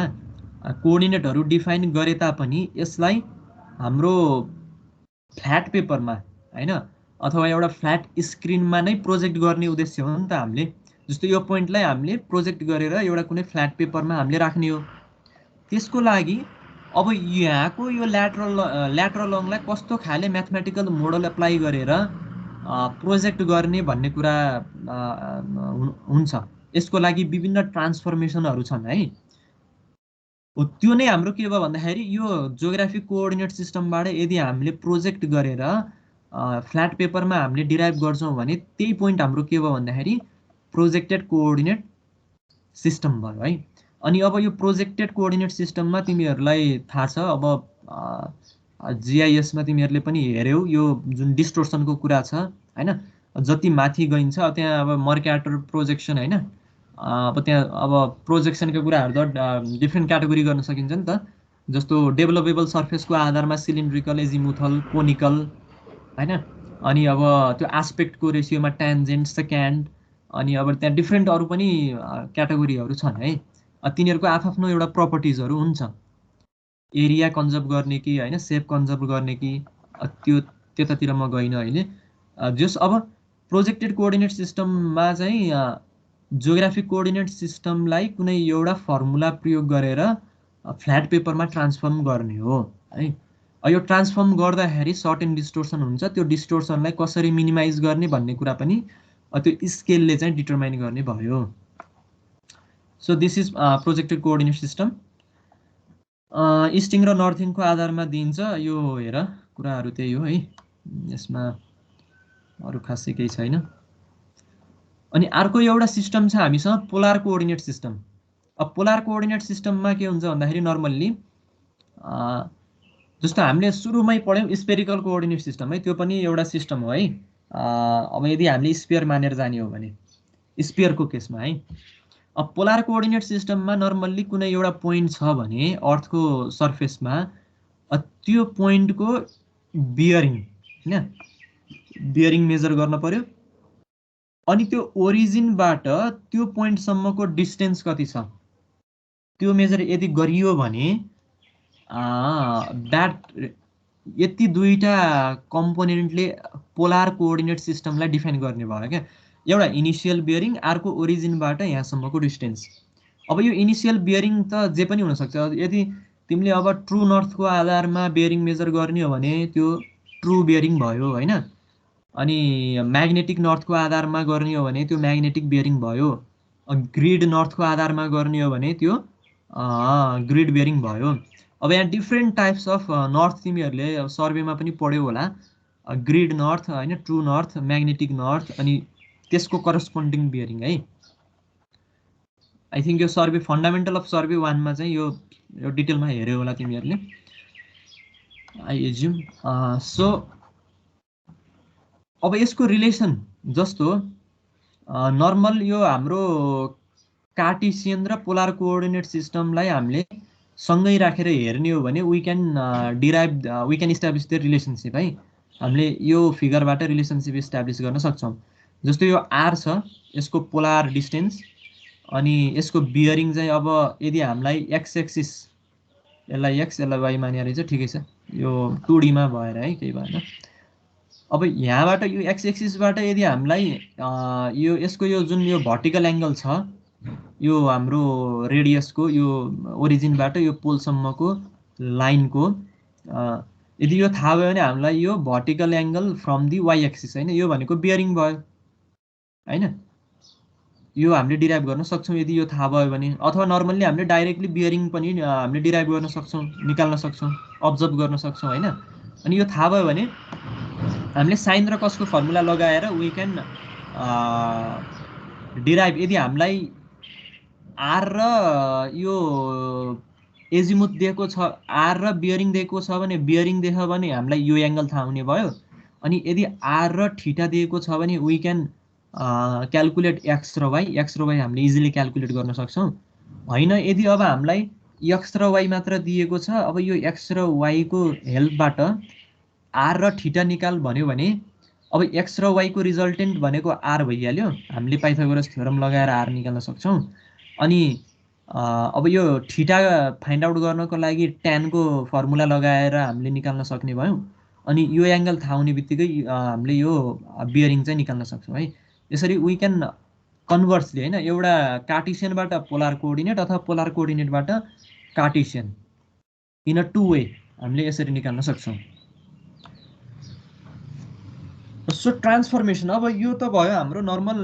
A: कोअर्डिनेटहरु डिफाइन गरे तापनि यसलाई हाम्रो फ्ल्याट पेपरमा हैन अथवा एउटा फ्ल्याट स्क्रिनमा नै प्रोजेक्ट गर्ने उद्देश्य हो नि त हामीले। जस्तो यो पोइन्टलाई हामीले प्रोजेक्ट गरेर एउटा कुनै फ्ल्याट पेपरमा हामीले राख्ने हो। त्यसको लागि अब यहाँको यो ल्याटरल लङलाई कस्तो खाले म्याथमेटिकल मोडल एप्लाई गरेर प्रोजेक्ट गर्ने भन्ने कुरा हुन्छ। यसको लागि विभिन्न ट्रान्सफर्मेसनहरु छन् है। त्यो नै हाम्रो के भयो भन्दाखेरि यो जियोग्राफिक कोअर्डिनेट सिस्टमबाट यदि हामीले प्रोजेक्ट गरेर फ्ल्याट पेपरमा हामीले डिराइभ गर्छौं भने त्यही पोइन्ट हाम्रो के भयो भन्दाखेरि प्रोजेक्टेड कोअर्डिनेट सिस्टम भयो है। अनि अब यो प्रोजेक्टेड कोअर्डिनेट सिस्टममा तिमीहरूलाई थाहा छ, अब जीआईएसमा तिमीहरूले पनि हेर्यौ यो जुन डिस्टोर्सनको कुरा छ हैन, जति माथि गइन्छ त्यहाँ अब मर्क्याटर प्रोजेक्सन हैन, अब त्यहाँ अब प्रोजेक्सनका कुराहरू त डिफ्रेन्ट क्याटेगोरी गर्न सकिन्छ नि त, जस्तो डेभलपेबल सर्फेसको आधारमा सिलिन्ड्रिकल, एजिमुथल, कोनिकल हैन, अनि अब त्यो एस्पेक्टको रेसियोमा ट्यान्जेन्ट, सेकेन्ड, अनि अब त्यहाँ डिफ्रेन्ट अरू पनि क्याटेगोरीहरू छन् है। तिनीहरूको आफ्नो एउटा प्रपर्टिजहरू हुन्छ, एरिया कन्जर्भ गर्ने कि हैन, सेप कन्जर्भ गर्ने कि, त्यो त्यतातिर म गइनँ अहिले। जस अब प्रोजेक्टेड कोअर्डिनेट सिस्टममा चाहिँ जियोग्राफिक कोअर्डिनेट सिस्टमलाई कुनै एउटा फर्मुला प्रयोग गरेर फ्ल्याट पेपरमा ट्रान्सफर्म गर्ने हो है। यो ट्रान्सफर्म गर्दाखेरि सर्टेन डिस्टोर्सन हुन्छ, त्यो डिस्टोर्सनलाई कसरी मिनिमाइज गर्ने भन्ने कुरा पनि त्यो स्केलले चाहिँ डिटरमाइन गर्ने भयो। So this is projected coordinate system. Easting र नर्थिङको आधारमा दिइन्छ, यो हेर कुराहरू त्यही हो है, यसमा अरू खासै केही छैन। अनि अर्को एउटा सिस्टम छ हामीसँग पोलार कोअर्डिनेट सिस्टम। अब पोलार कोअर्डिनेट सिस्टममा के हुन्छ भन्दाखेरि नर्मल्ली जस्तो हामीले सुरुमै पढ्यौँ स्पेरिकल कोअर्डिनेट सिस्टम है, त्यो पनि एउटा सिस्टम हो है। अब यदि हामीले स्पियर मानेर जाने हो भने स्पियरको केसमा है। अब पोलार कोअर्डिनेट सिस्टममा नर्मल्ली कुनै एउटा पोइन्ट छ भने अर्थको सर्फेसमा, त्यो पोइन्टको बियरिङ हैन, बियरिङ मेजर गर्न पर्यो। अनि त्यो ओरिजिनबाट त्यो पोइन्टसम्मको डिस्टेन्स कति छ त्यो मेजर यदि गरियो भने द्याट यति दुईटा कम्पोनेन्टले पोलार कोअर्डिनेट सिस्टमलाई डिफाइन गर्ने भयो क्या। एउटा इनिसियल बियरिङ, अर्को ओरिजिनबाट यहाँसम्मको डिस्टेन्स। अब यो इनिसियल बियरिङ त जे पनि हुनसक्छ, यदि तिमीले अब ट्रु नर्थको आधारमा बियरिङ मेजर गर्ने हो भने त्यो ट्रु बियरिङ भयो हैन, अनि म्याग्नेटिक नर्थको आधारमा गर्ने हो भने त्यो म्याग्नेटिक बियरिङ भयो, ग्रिड नर्थको आधारमा गर्ने हो भने त्यो ग्रिड बियरिङ भयो। अब यहाँ डिफ्रेन्ट टाइप्स अफ नर्थ तिमीहरूले सर्वेमा पनि पढ्यौ होला, ग्रिड नर्थ हैन, ट्रु नर्थ, म्याग्नेटिक नर्थ, अनि त्यसको करस्पोन्डिङ बियरिङ है। आई थिङ्क यो सर्वे फन्डामेन्टल अफ सर्वे 1 मा चाहिँ यो डिटेलमा हेर्यो होला तिमीहरूले, आई एज्युम। सो अब यसको रिलेसन जस्तो नर्मल यो हाम्रो कार्टेसियन र पोलार कोअर्डिनेट सिस्टमलाई हामीले सँगै राखेर हेर्ने हो भने we can establish the relationship है। हामीले यो फिगरबाट रिलेसनसिप इस्टाब्लिस गर्न सक्छौँ। जस्तो यो आर छ, यसको पोलार डिस्टेन्स, अनि यसको बियरिङ चाहिँ अब यदि हामीलाई एक्स एक्सिस, यसलाई एक्स यसलाई वाइ माने रहेछ, ठिकै छ, यो 2D मा भएर है, केही भएन। अब यहाँबाट यो एक्स एक्सिसबाट यदि हामीलाई यो यसको यो जुन यो भर्टिकल एङ्गल छ, यो हाम्रो रेडियसको यो ओरिजिनबाट यो पोलसम्मको लाइनको यदि यो थाहा भयो भने हामीलाई यो vertical angle from the y axis हैन, यो भनेको बियरिङ भयो हैन, यो हामीले डिराइभ गर्न सक्छौँ यदि यो थाहा भयो भने। अथवा नर्मल्ली हामीले डाइरेक्टली बियरिङ पनि हामीले डिराइभ गर्न सक्छौँ, निकाल्न सक्छौँ, अब्जर्भ गर्न सक्छौँ हैन। अनि यो थाहा भयो भने हामीले साइन र कसको फर्मुला लगाएर वी क्यान डिराइभ। यदि हामीलाई आर र यो एजिमुथ दिएको छ, आर र बियरिङ दिएको छ भने, बियरिङ देख्यो भने हामीलाई यो एङ्गल थाहा हुने भयो। अनि यदि आर र थीटा दिएको छ भने वी क्यान क्यालकुलेट एक्स र वाइ हामीले इजिली क्यालकुलेट गर्न सक्छौँ हैन। यदि अब हामीलाई एक्स र वाइ मात्र दिएको छ, अब यो एक्स र वाइको हेल्पबाट आर र थीटा निकाल भन्यो भने अब एक्स र वाइको रिजल्टेन्ट भनेको आर भइहाल्यो, हामीले पाइथागोरस थ्योरम लगाएर आर निकाल्न सक्छौँ। अनि अब यो थीटा फाइन्ड आउट गर्नको लागि ट्यानको फर्मुला लगाएर हामीले निकाल्न सक्ने भयौँ। अनि यो एङ्गल थाहा हुने बित्तिकै हामीले यो बियरिङ चाहिँ निकाल्न सक्छौँ है। यसरी वी क्यान कन्भर्सली हैन, एउटा कार्टेसियनबाट पोलार कोअर्डिनेट अथवा पोलार कोअर्डिनेटबाट कार्टेसियन इन अ 2 वे हामीले यसरी निकाल्न सक्छौँ। सो ट्रान्सफर्मेसन, अब यो त भयो हाम्रो नर्मल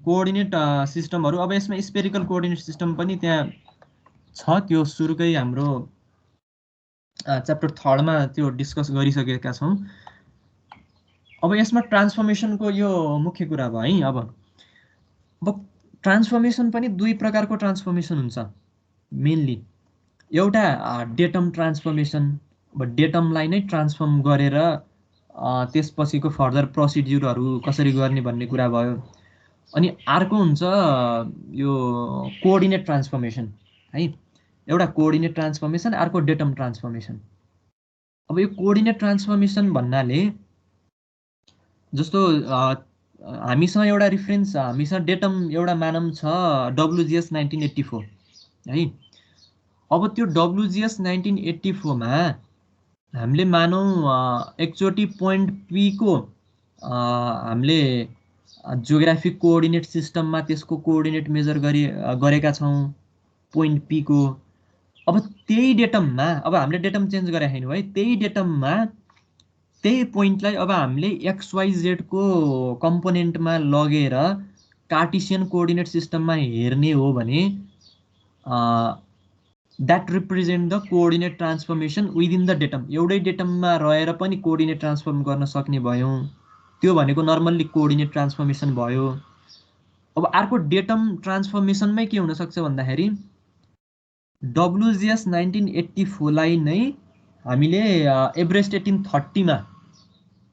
A: कोअर्डिनेट सिस्टमहरू। अब यसमा स्पेरिकल कोअर्डिनेट सिस्टम पनि त्यहाँ छ, त्यो सुरुकै हाम्रो च्याप्टर 3 मा त्यो डिस्कस गरिसकेका छौँ। अब यसमा ट्रान्सफर्मेसनको यो मुख्य कुरा भयो है। अब अब ट्रान्सफर्मेसन पनि दुई प्रकारको ट्रान्सफर्मेसन हुन्छ मेनली। एउटा डेटम ट्रान्सफर्मेसन, अब डेटमलाई नै ट्रान्सफर्म गरेर त्यसपछिको फर्दर प्रोसिड्युरहरू कसरी गर्ने भन्ने कुरा भयो। अनि अर्को हुन्छ यो कोअर्डिनेट ट्रान्सफर्मेसन है, एउटा कोअर्डिनेट ट्रान्सफर्मेसन, अर्को डेटम ट्रान्सफर्मेसन। अब यो कोअर्डिनेट ट्रान्सफर्मेसन भन्नाले जस्तो हामीसँग एउटा रिफरेन्स, हामीसँग डेटम एउटा मानम छ WGS 1984 है। अब त्यो WGS 1984 मा हामीले मानौँ एकचोटि पोइन्ट पी को हामीले जियोग्राफिक कोअर्डिनेट सिस्टममा त्यसको कोअर्डिनेट मेजर गरेका छौँ पोइन्ट पी को। अब त्यही डेटममा अब हामीले डेटम चेन्ज गरेका छैनौँ है, त्यही डेटममा त्यही पोइन्टलाई अब हामीले XYZ को कम्पोनेन्टमा लगेर कार्टेसियन कोअर्डिनेट सिस्टममा हेर्ने हो भने that represent the coordinate transformation within the datum. एउटै डेटममा रहेर पनि कोअर्डिनेट ट्रान्सफर्म गर्न सक्ने भयौँ, त्यो भनेको नर्मल्ली कोअर्डिनेट ट्रान्सफर्मेसन भयो। अब अर्को डेटम ट्रान्सफर्मेसनमै के हुनसक्छ भन्दाखेरि WGS 1984 लाई नै हामीले एभरेस्ट 1830 मा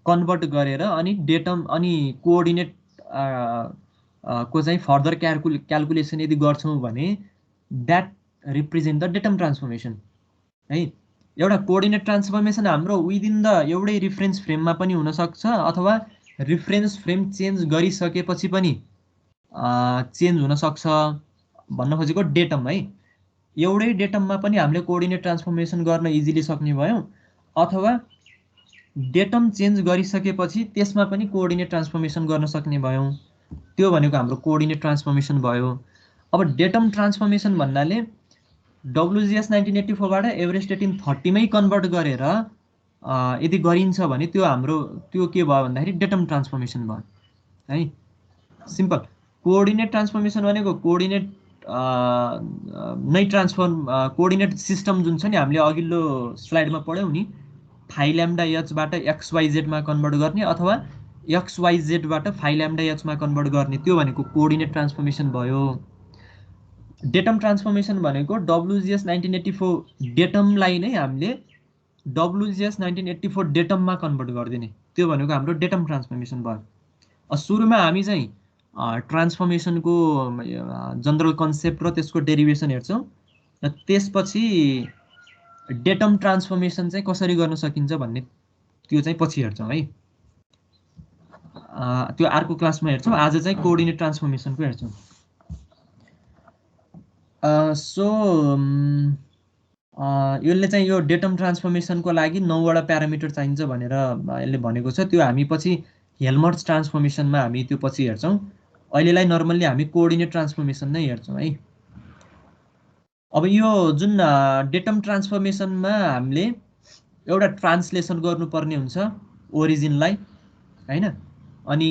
A: कन्भर्ट गरेर अनि डेटम अनि कोअर्डिनेट को चाहिँ फर्दर क्यालकुलेसन यदि गर्छौँ भने that represent the datum transformation है। एउटा कोअर्डिनेट ट्रान्सफर्मेसन हाम्रो विदिन द एउटै रिफरेन्स फ्रेममा पनि हुनसक्छ अथवा रिफरेन्स फ्रेम चेन्ज गरिसकेपछि पनि चेन्ज हुनसक्छ भन्न खोजेको डेटम है। एउटै डेटममा पनि हामीले कोअर्डिनेट ट्रान्सफर्मेसन गर्न इजिली सक्ने भयौँ अथवा डेटम चेन्ज गरिसकेपछि त्यसमा पनि कोअर्डिनेट ट्रान्सफर्मेसन गर्न सक्ने भयौँ, त्यो भनेको हाम्रो कोअर्डिनेट ट्रान्सफर्मेसन भयो। अब डेटम ट्रान्सफर्मेसन भन्नाले WGS 1984 बाट एभरेस्ट 1830 मै कन्भर्ट गरेर यदि गरिन्छ भने त्यो के भयो भन्दाखेरि डेटम ट्रान्सफर्मेसन भयो है। सिम्पल। कोअर्डिनेट ट्रान्सफर्मेसन भनेको कोअर्डिनेट नै कोअर्डिनेट सिस्टम जुन छ नि हामीले अघिल्लो स्लाइडमा पढ्यौँ नि, फाइ ल्याम्डा एचबाट XYZ मा कन्भर्ट गर्ने अथवा XYZ बाट फाइ ल्याम्डा एच मा कन्भर्ट गर्ने, त्यो भनेको कोअर्डिनेट ट्रान्सफर्मेसन भयो। डेटम ट्रान्सफर्मेसन भनेको WGS 1984 डेटमलाई नै हामीले WGS 1984 डेटममा कन्भर्ट गरिदिने, त्यो भनेको हाम्रो डेटम ट्रान्सफर्मेसन भयो। सुरुमा हामी चाहिँ ट्रान्सफर्मेसनको जनरल कन्सेप्ट र त्यसको डेरिभेसन हेर्छौँ र त्यसपछि डेटम ट्रान्सफर्मेसन चाहिँ कसरी गर्न सकिन्छ भन्ने त्यो चाहिँ पछि हेर्छौँ है। त्यो अर्को क्लासमा हेर्छौँ, आज चाहिँ कोअर्डिनेट ट्रान्सफर्मेसनको हेर्छौँ। सो यसले चाहिँ यो डेटम ट्रान्सफर्मेसनको लागि 9वटा प्यारामिटर चाहिन्छ भनेर यसले भनेको छ। त्यो हामी पछि हेल्मर्ट्ज ट्रान्सफर्मेसनमा हामी त्यो पछि हेर्छौँ। अहिलेलाई नर्मल्ली हामी कोअर्डिनेट ट्रान्सफर्मेसन नै हेर्छौँ है। अब यो जुन डेटम ट्रान्सफर्मेसनमा हामीले एउटा ट्रान्सलेसन गर्नुपर्ने हुन्छ ओरिजिनलाई हैन, अनि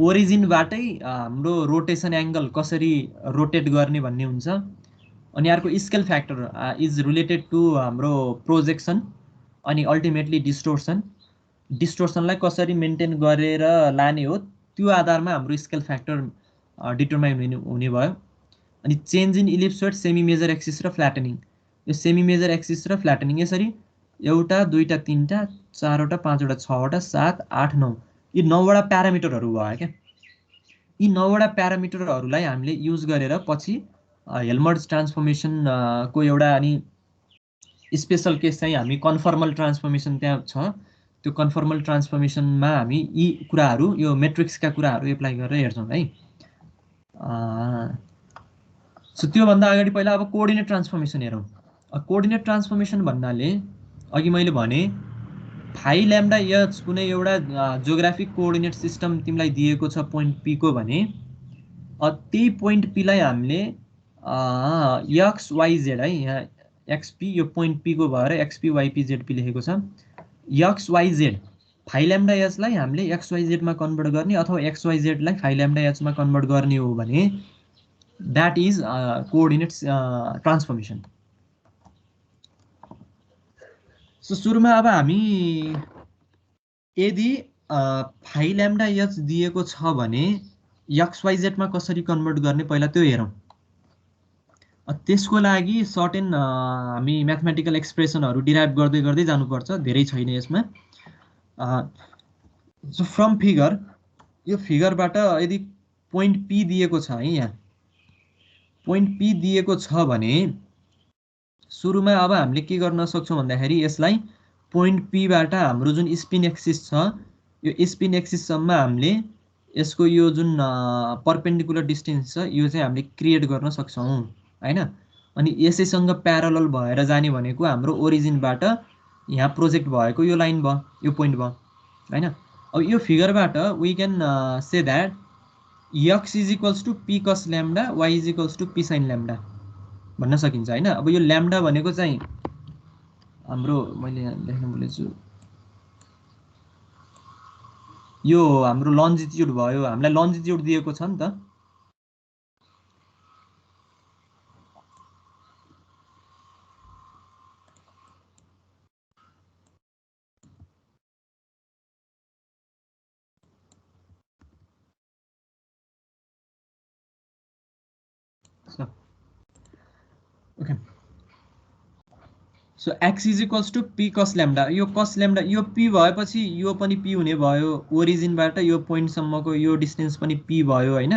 A: ओरिजिनबाटै हाम्रो रोटेसन एङ्गल कसरी रोटेट गर्ने भन्ने हुन्छ। अनि अर्को scale factor is related to हाम्रो प्रोजेक्सन अनि अल्टिमेटली डिस्टोर्सनलाई कसरी मेन्टेन गरेर लाने हो त्यो आधारमा हाम्रो स्केल फ्याक्टर डिटरमाइन हुने भयो। अनि change in ellipsoid, semi major axis र फ्ल्याटनिङ, यो सेमी मेजर एक्सिस र फ्ल्याटनिङ यसरी एउटा दुईटा तीनटा चारवटा पाँचवटा छवटा 7 8 9 यी 9वटा प्यारामिटरहरू भयो क्या। यी 9वटा प्यारामिटरहरूलाई हामीले युज गरेर पछि हेल्मर्ट्ज ट्रान्सफर्मेसनको एउटा अनि स्पेसल केस चाहिँ हामी कन्फर्मल ट्रान्सफर्मेसन त्यहाँ छ, त्यो कन्फर्मल ट्रान्सफर्मेसनमा हामी यी कुराहरू यो मेट्रिक्सका कुराहरू एप्लाई गरेर हेर्छौँ है। सो त्योभन्दा अगाडि पहिला अब कोअर्डिनेट ट्रान्सफर्मेसन हेरौँ। कोअर्डिनेट ट्रान्सफर्मेसन भन्नाले अघि मैले भने फाइ ल्याम्डा एच कुनै एउटा जियोग्राफिक कोअर्डिनेट सिस्टम तिमीलाई दिएको छ पोइन्ट पी को भने त्यही पोइन्ट पी लाई हामीले XYZ है, यहाँ XP यो पोइन्ट पी को भएर XP YP ZP लेखेको छ। XYZ फाइ ल्याम्डा एच लाई हामीले XYZ मा कन्भर्ट गर्ने अथवा XYZ लाई फाइ ल्याम्डा एच मा कन्भर्ट गर्ने हो भने that is coordinate transformation. So सुरुमा अब हामी यदि फाइ ल्याम्डा एच दिएको छ भने XYZ मा कसरी कन्भर्ट गर्ने पहिला त्यो हेरौँ। त्यसको लागि सर्टेन हामी म्याथमेटिकल एक्सप्रेसनहरू डिराइभ गर्दै गर्दै जानुपर्छ, धेरै छैन यसमा। सो फ्रम फिगर, यो फिगरबाट यदि पोइन्ट पी दिएको छ है, यहाँ पोइन्ट पी दिएको छ भने सुरुमा अब हामीले के गर्न सक्छौँ भन्दाखेरि यसलाई पोइन्ट पीबाट हाम्रो जुन स्पिन एक्सिस छ, यो स्पिन एक्सिससम्म हामीले यसको यो जुन परपेन्डिकुलर डिस्टेन्स छ यो चाहिँ हामीले क्रिएट गर्न सक्छौँ हैन। अनि यसैसँग प्यारलल भएर जाने भनेको हाम्रो ओरिजिनबाट यहाँ प्रोजेक्ट भएको यो लाइन भयो, यो पोइन्ट भयो हैन। अब यो फिगरबाट we can say that x is equals to p cos lambda, y is equals to p sin lambda भन्न सकिन्छ हैन। अब यो ल्याम्डा भनेको चाहिँ हाम्रो, मैले यहाँ लेख्न भुलेछु, यो हाम्रो लन्जिट्युड भयो, हामीलाई लन्जिट्युड दिएको छ नि त। Okay, so x is equals to p cos lambda, यो cos ल्याम्डा यो p भएपछि यो पनि p हुने भयो, ओरिजिनबाट यो पोइन्टसम्मको यो डिस्टेन्स पनि p भयो हैन।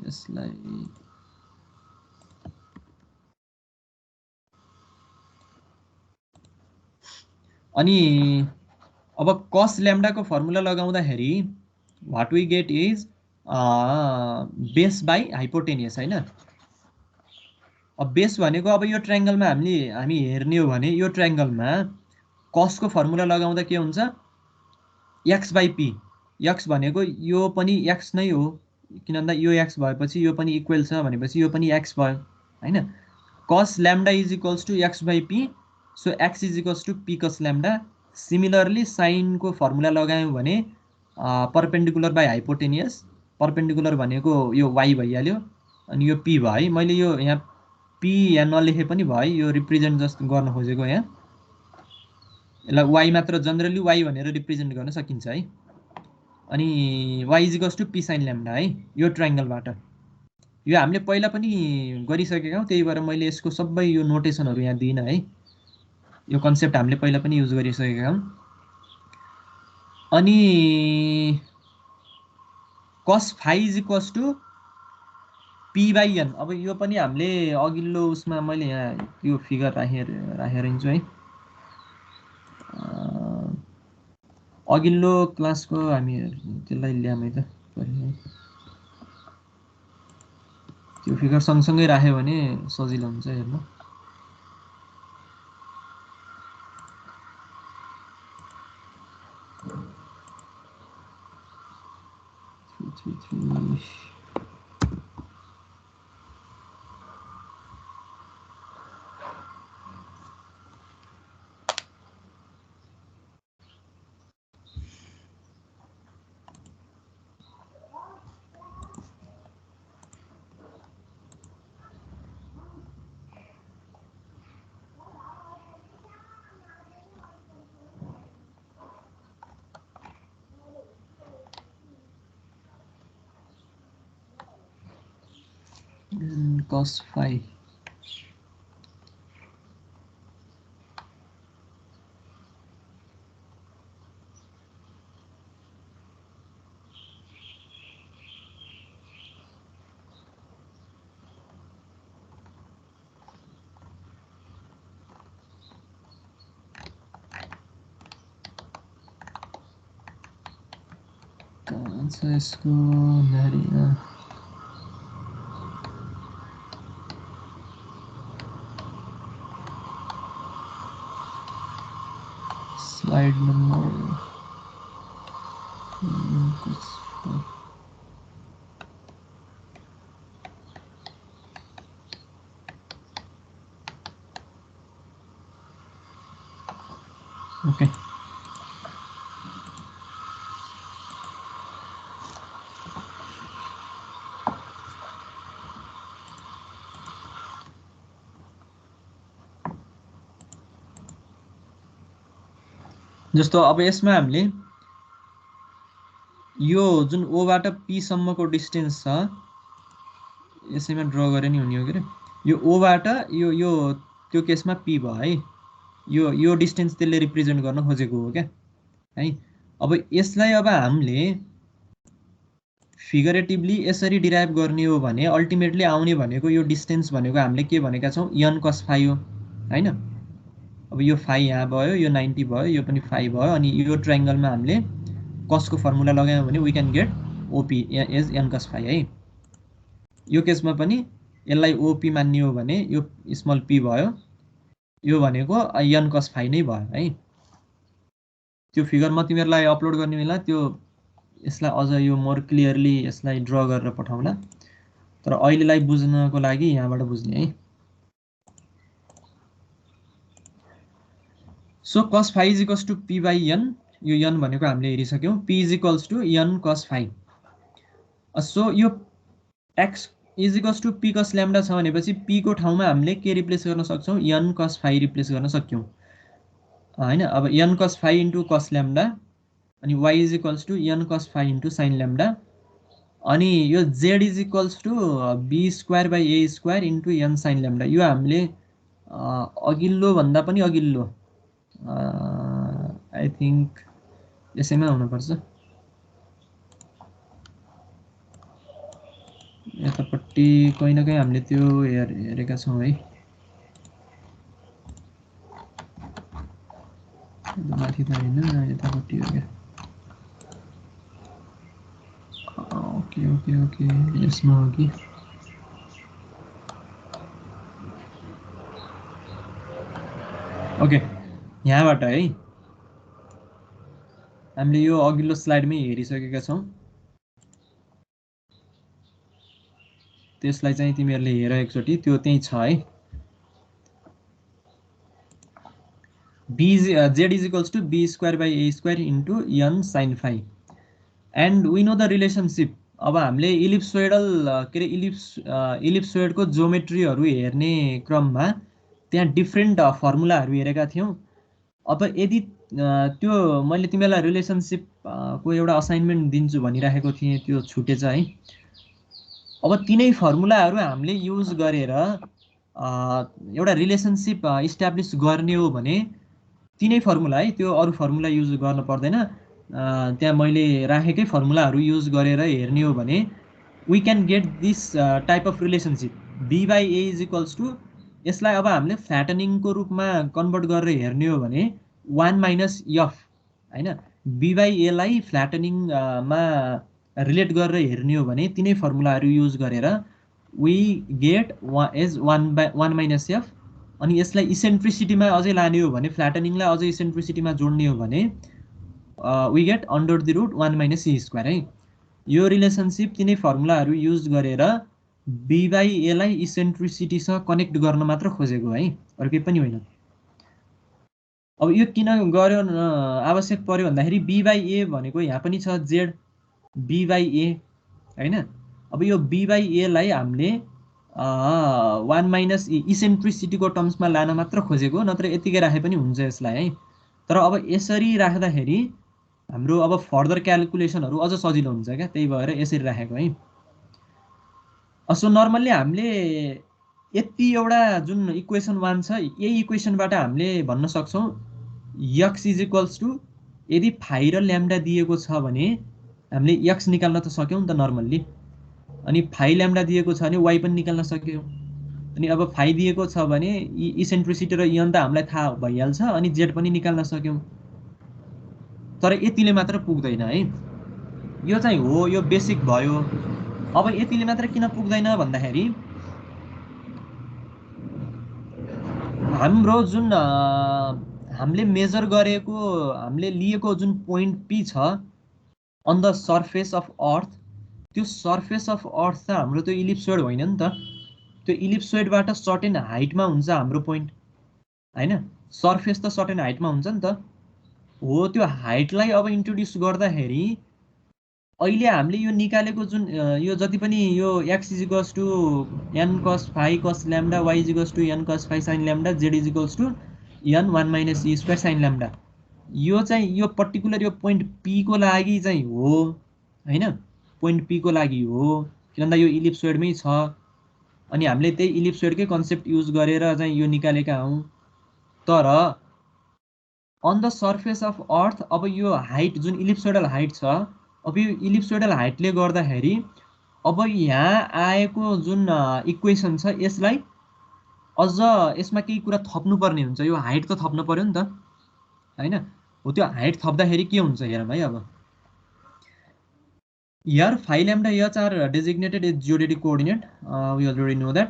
A: यसलाई अनि अब cos ल्याम्डाको फर्मुला लगाउँदाखेरि what we get is base by hypotenuse हैन। अब बेस भनेको अब यो ट्रायंगलमा हामी हेर्ने हो भने यो ट्रायंगलमा cos को फर्मुला लगाउँदा के हुन्छ, x बाई p, x भनेको यो पनि x नै हो, किन भन्दा यो x भएपछि यो पनि इक्वल छ भनेपछि यो पनि x भयो हैन। cos lambda is equals to x by p, so x is equals to p cos lambda. Similarly sine को फर्मुला लगायौँ भने परपेन्डिकुलर बाई हाइपोटेनियस, परपेन्डिकुलर भनेको यो y भइहाल्यो अनि यो p भयो है। मैले यो यहाँ p यहाँ नलेखे पनि भयो, यो रिप्रेजेन्ट जस्ट गर्न खोजेको, यहाँ यसलाई y मात्र जनरली y भनेर रिप्रेजेन्ट गर्न सकिन्छ है। अनि y is equals to p sin lambda है, यो ट्रायंगलबाट। यो हामीले पहिला पनि गरिसकेका हौं, त्यही भएर मैले यसको सबै यो नोटेसनहरू यहाँ दिइन है, यो कन्सेप्ट हामीले पहिला पनि युज गरिसकेका हौं। अनि cos phi is equals to p by n, अब यो पनि हामीले अघिल्लो उसमा मैले यहाँ यो फिगर राखेर हिँड्छु है, अघिल्लो क्लासको हामी त्यसलाई ल्याम है त, त्यो फिगर सँगसँगै राख्यो भने सजिलो हुन्छ हेर्नु। cos phi कहाँ छ यसको नारी, स्लाइड नंबर ओके। जस्तो अब यसमा हामीले यो जुन ओबाट पी सम्मको डिस्टेन्स छ यसैमा ड्र गरे नि हुने हो के रे यो ओबाट यो त्यो केसमा पी भयो है यो डिस्टेन्स त्यसले रिप्रेजेन्ट गर्न खोजेको हो क्या है अब यसलाई अब हामीले फिगरेटिभली यसरी डिराइभ गर्ने हो भने अल्टिमेटली आउने भनेको यो डिस्टेन्स भनेको हामीले के भनेका छौँ n cos phi हो हैन अब यो phi यहाँ भयो यो 90 भयो यो पनि phi भयो अनि यो ट्रायंगलमा हामीले cos को फर्मुला लगायौं भने we can get OP is n cos phi है यो केसमा पनि यसलाई OP मान्ने हो भने यो स्मल p भयो यो भनेको n cos phi नै भयो है त्यो फिगर म तिमीहरुलाई अपलोड गर्ने बेला त्यो यसलाई अझ यो मोर क्लियरली यसलाई ड्र गरेर पठाउँला तर अहिलेलाई बुझ्नको लागि यहाँबाट बुझ्ने है so cos phi is equals to p by n यो n भनेको हामीले हेरिसक्यौं p is equals to n cos phi so यो x is equals to p cos lambda छ भनेपछि p को ठाउँमा हामीले के रिप्लेस गर्न सक्छौं n cos phi रिप्लेस गर्न सक्यौं हैन अब n cos phi into cos lambda अनि y is equals to n cos phi into sin lambda अनि यो z is equals to b square by a square into n sin lambda यो हामीले अघिल्लो भन्दा पनि अघिल्लो आई थिंक यसैमा हुन पर्छ यतापट्टि कहीं न कहीं हामीले त्यो हेरेका छौं है माथि त हैन यतापट्टि हो क्या ओके यसमा हो कि ओके यहाँबाट है हामीले यो अघिल्लो स्लाइडमै हेरिसकेका छौं त्यसलाई चाहिँ तिमीहरुले हेर एकचोटी त्यो त्यही छ है z is equals to b square by a square into n sin phi and we know the relationship अब हामीले इलिप्सोइडल के रे इलिप्सोइडको ज्योमेट्रीहरु हेर्ने क्रममा त्यहाँ डिफरेन्ट फर्मुलाहरु हेरेका थियौं अब यदि त्यो मैले तिमीलाई रिलेशनशिप को एउटा असाइनमेन्ट दिन्छु भनिराखेको थिएँ त्यो छुटेछ है अब तिनै फर्मुलाहरु हामीले युज गरेर एउटा रिलेशनशिप इस्टाब्लिश गर्ने हो भने तिनै फर्मुला है त्यो अरु फर्मुला युज गर्न पर्दैन त्यहाँ मैले राखेकै फर्मुलाहरु युज गरेर हेर्ने हो भने we can get this type of relationship b by a is equals to यसलाई अब हामीले फ्ल्याटनिङ को रूपमा कन्भर्ट गरेर हेर्ने हो भने 1 minus f हैन b by a लाई फ्ल्याटनिङ मा रिलेट गरेर हेर्ने हो भने तिनै फर्मुलाहरु युज गरेर we get is 1 minus f अनि यसलाई इसेन्ट्रिसिटीमा अझै लाने हो भने फ्ल्याटनिङलाई अझै इसेन्ट्रिसिटीमा जोड्ने हो भने we get under the root 1 minus c square है यो रिलेशनशिप तिनै फर्मुलाहरु युज गरेर b by a लाई इसेन्ट्रिसिटी सँग कनेक्ट गर्न मात्र खोजेको है अरु केही पनि होइन अब यो किन गर्यो आवश्यक पर्यो भन्दाखेरि b by a भनेको यहाँ पनि छ z b by a हैन अब यो b by a लाई हामीले 1 minus इसेन्ट्रिसिटी को टर्म्समा लान मात्र खोजेको नत्र यतिकै राखे पनि हुन्छ यसलाई है तर अब यसरी राख्दाखेरि हाम्रो अब फर्दर क्याल्कुलेसनहरु अझ सजिलो हुन्छ क्या त्यही भएर यसरी राखेको है सो नर्मली हामीले यति एउटा जुन इक्वेसन 1 छ यही इक्वेसनबाट हामीले भन्न सक्छौं x is equals to यदि phi र lambda दिएको छ भने हामीले x निकाल्न त सक्यौं नि त नर्मली अनि phi lambda दिएको छ भने y पनि निकाल्न सक्यौं अनि अब phi दिएको छ भने इसेन्ट्रिसिटी र n त हामीलाई थाहा भइहाल्छ अनि z पनि निकाल्न सक्यौं तर यतिले मात्र पुग्दैन है यो चाहिँ हो यो बेसिक भयो अब यतिले मात्र किन पुग्दैन भन्दाखेरि हाम्रो जुन हामीले मेजर गरेको हामीले लिएको जुन पोइन्ट p छ on the surface of earth त्यो सर्फेस अफ अर्थ त हाम्रो त्यो इलिप्सोइड होइन नि त त्यो इलिप्सोइडबाट सर्टेन हाइटमा हुन्छ हाम्रो पोइन्ट हैन सर्फेस त सर्टेन हाइटमा हुन्छ नि त हो त्यो हाइटलाई अब इन्ट्रोड्युस गर्दाखेरि अहिले हामीले यो निकालेको जुन यो जति पनि यो x is equals to n cos phi cos lambda y is equals to n cos phi sin lambda z is equals to n 1 minus e square sin lambda यो चाहिँ यो पर्टिकुलर यो पोइन्ट p को लागि चाहिँ हो हैन point P को लागि हो किनभने यो इलिप्सोइडमै छ अनि हामीले त्यही इलिप्सोइडकै कन्सेप्ट युज गरेर चाहिँ यो निकालेका हौं तर on the surface of earth अब यो हाइट जुन इलिप्सोइडल हाइट छ अब यो इलिप्सोइडल हाइटले गर्दाखेरि अब यहाँ आएको जुन इक्वेसन छ यसलाई अझ यसमा केही कुरा थप्नु पर्ने हुन्छ यो हाइट त थप्नु पर्यो नि त हैन हो त्यो हाइट थप्दाखेरि के हुन्छ हेरौँ है अब here phi lambda h are designated as geodetic coordinate we already know that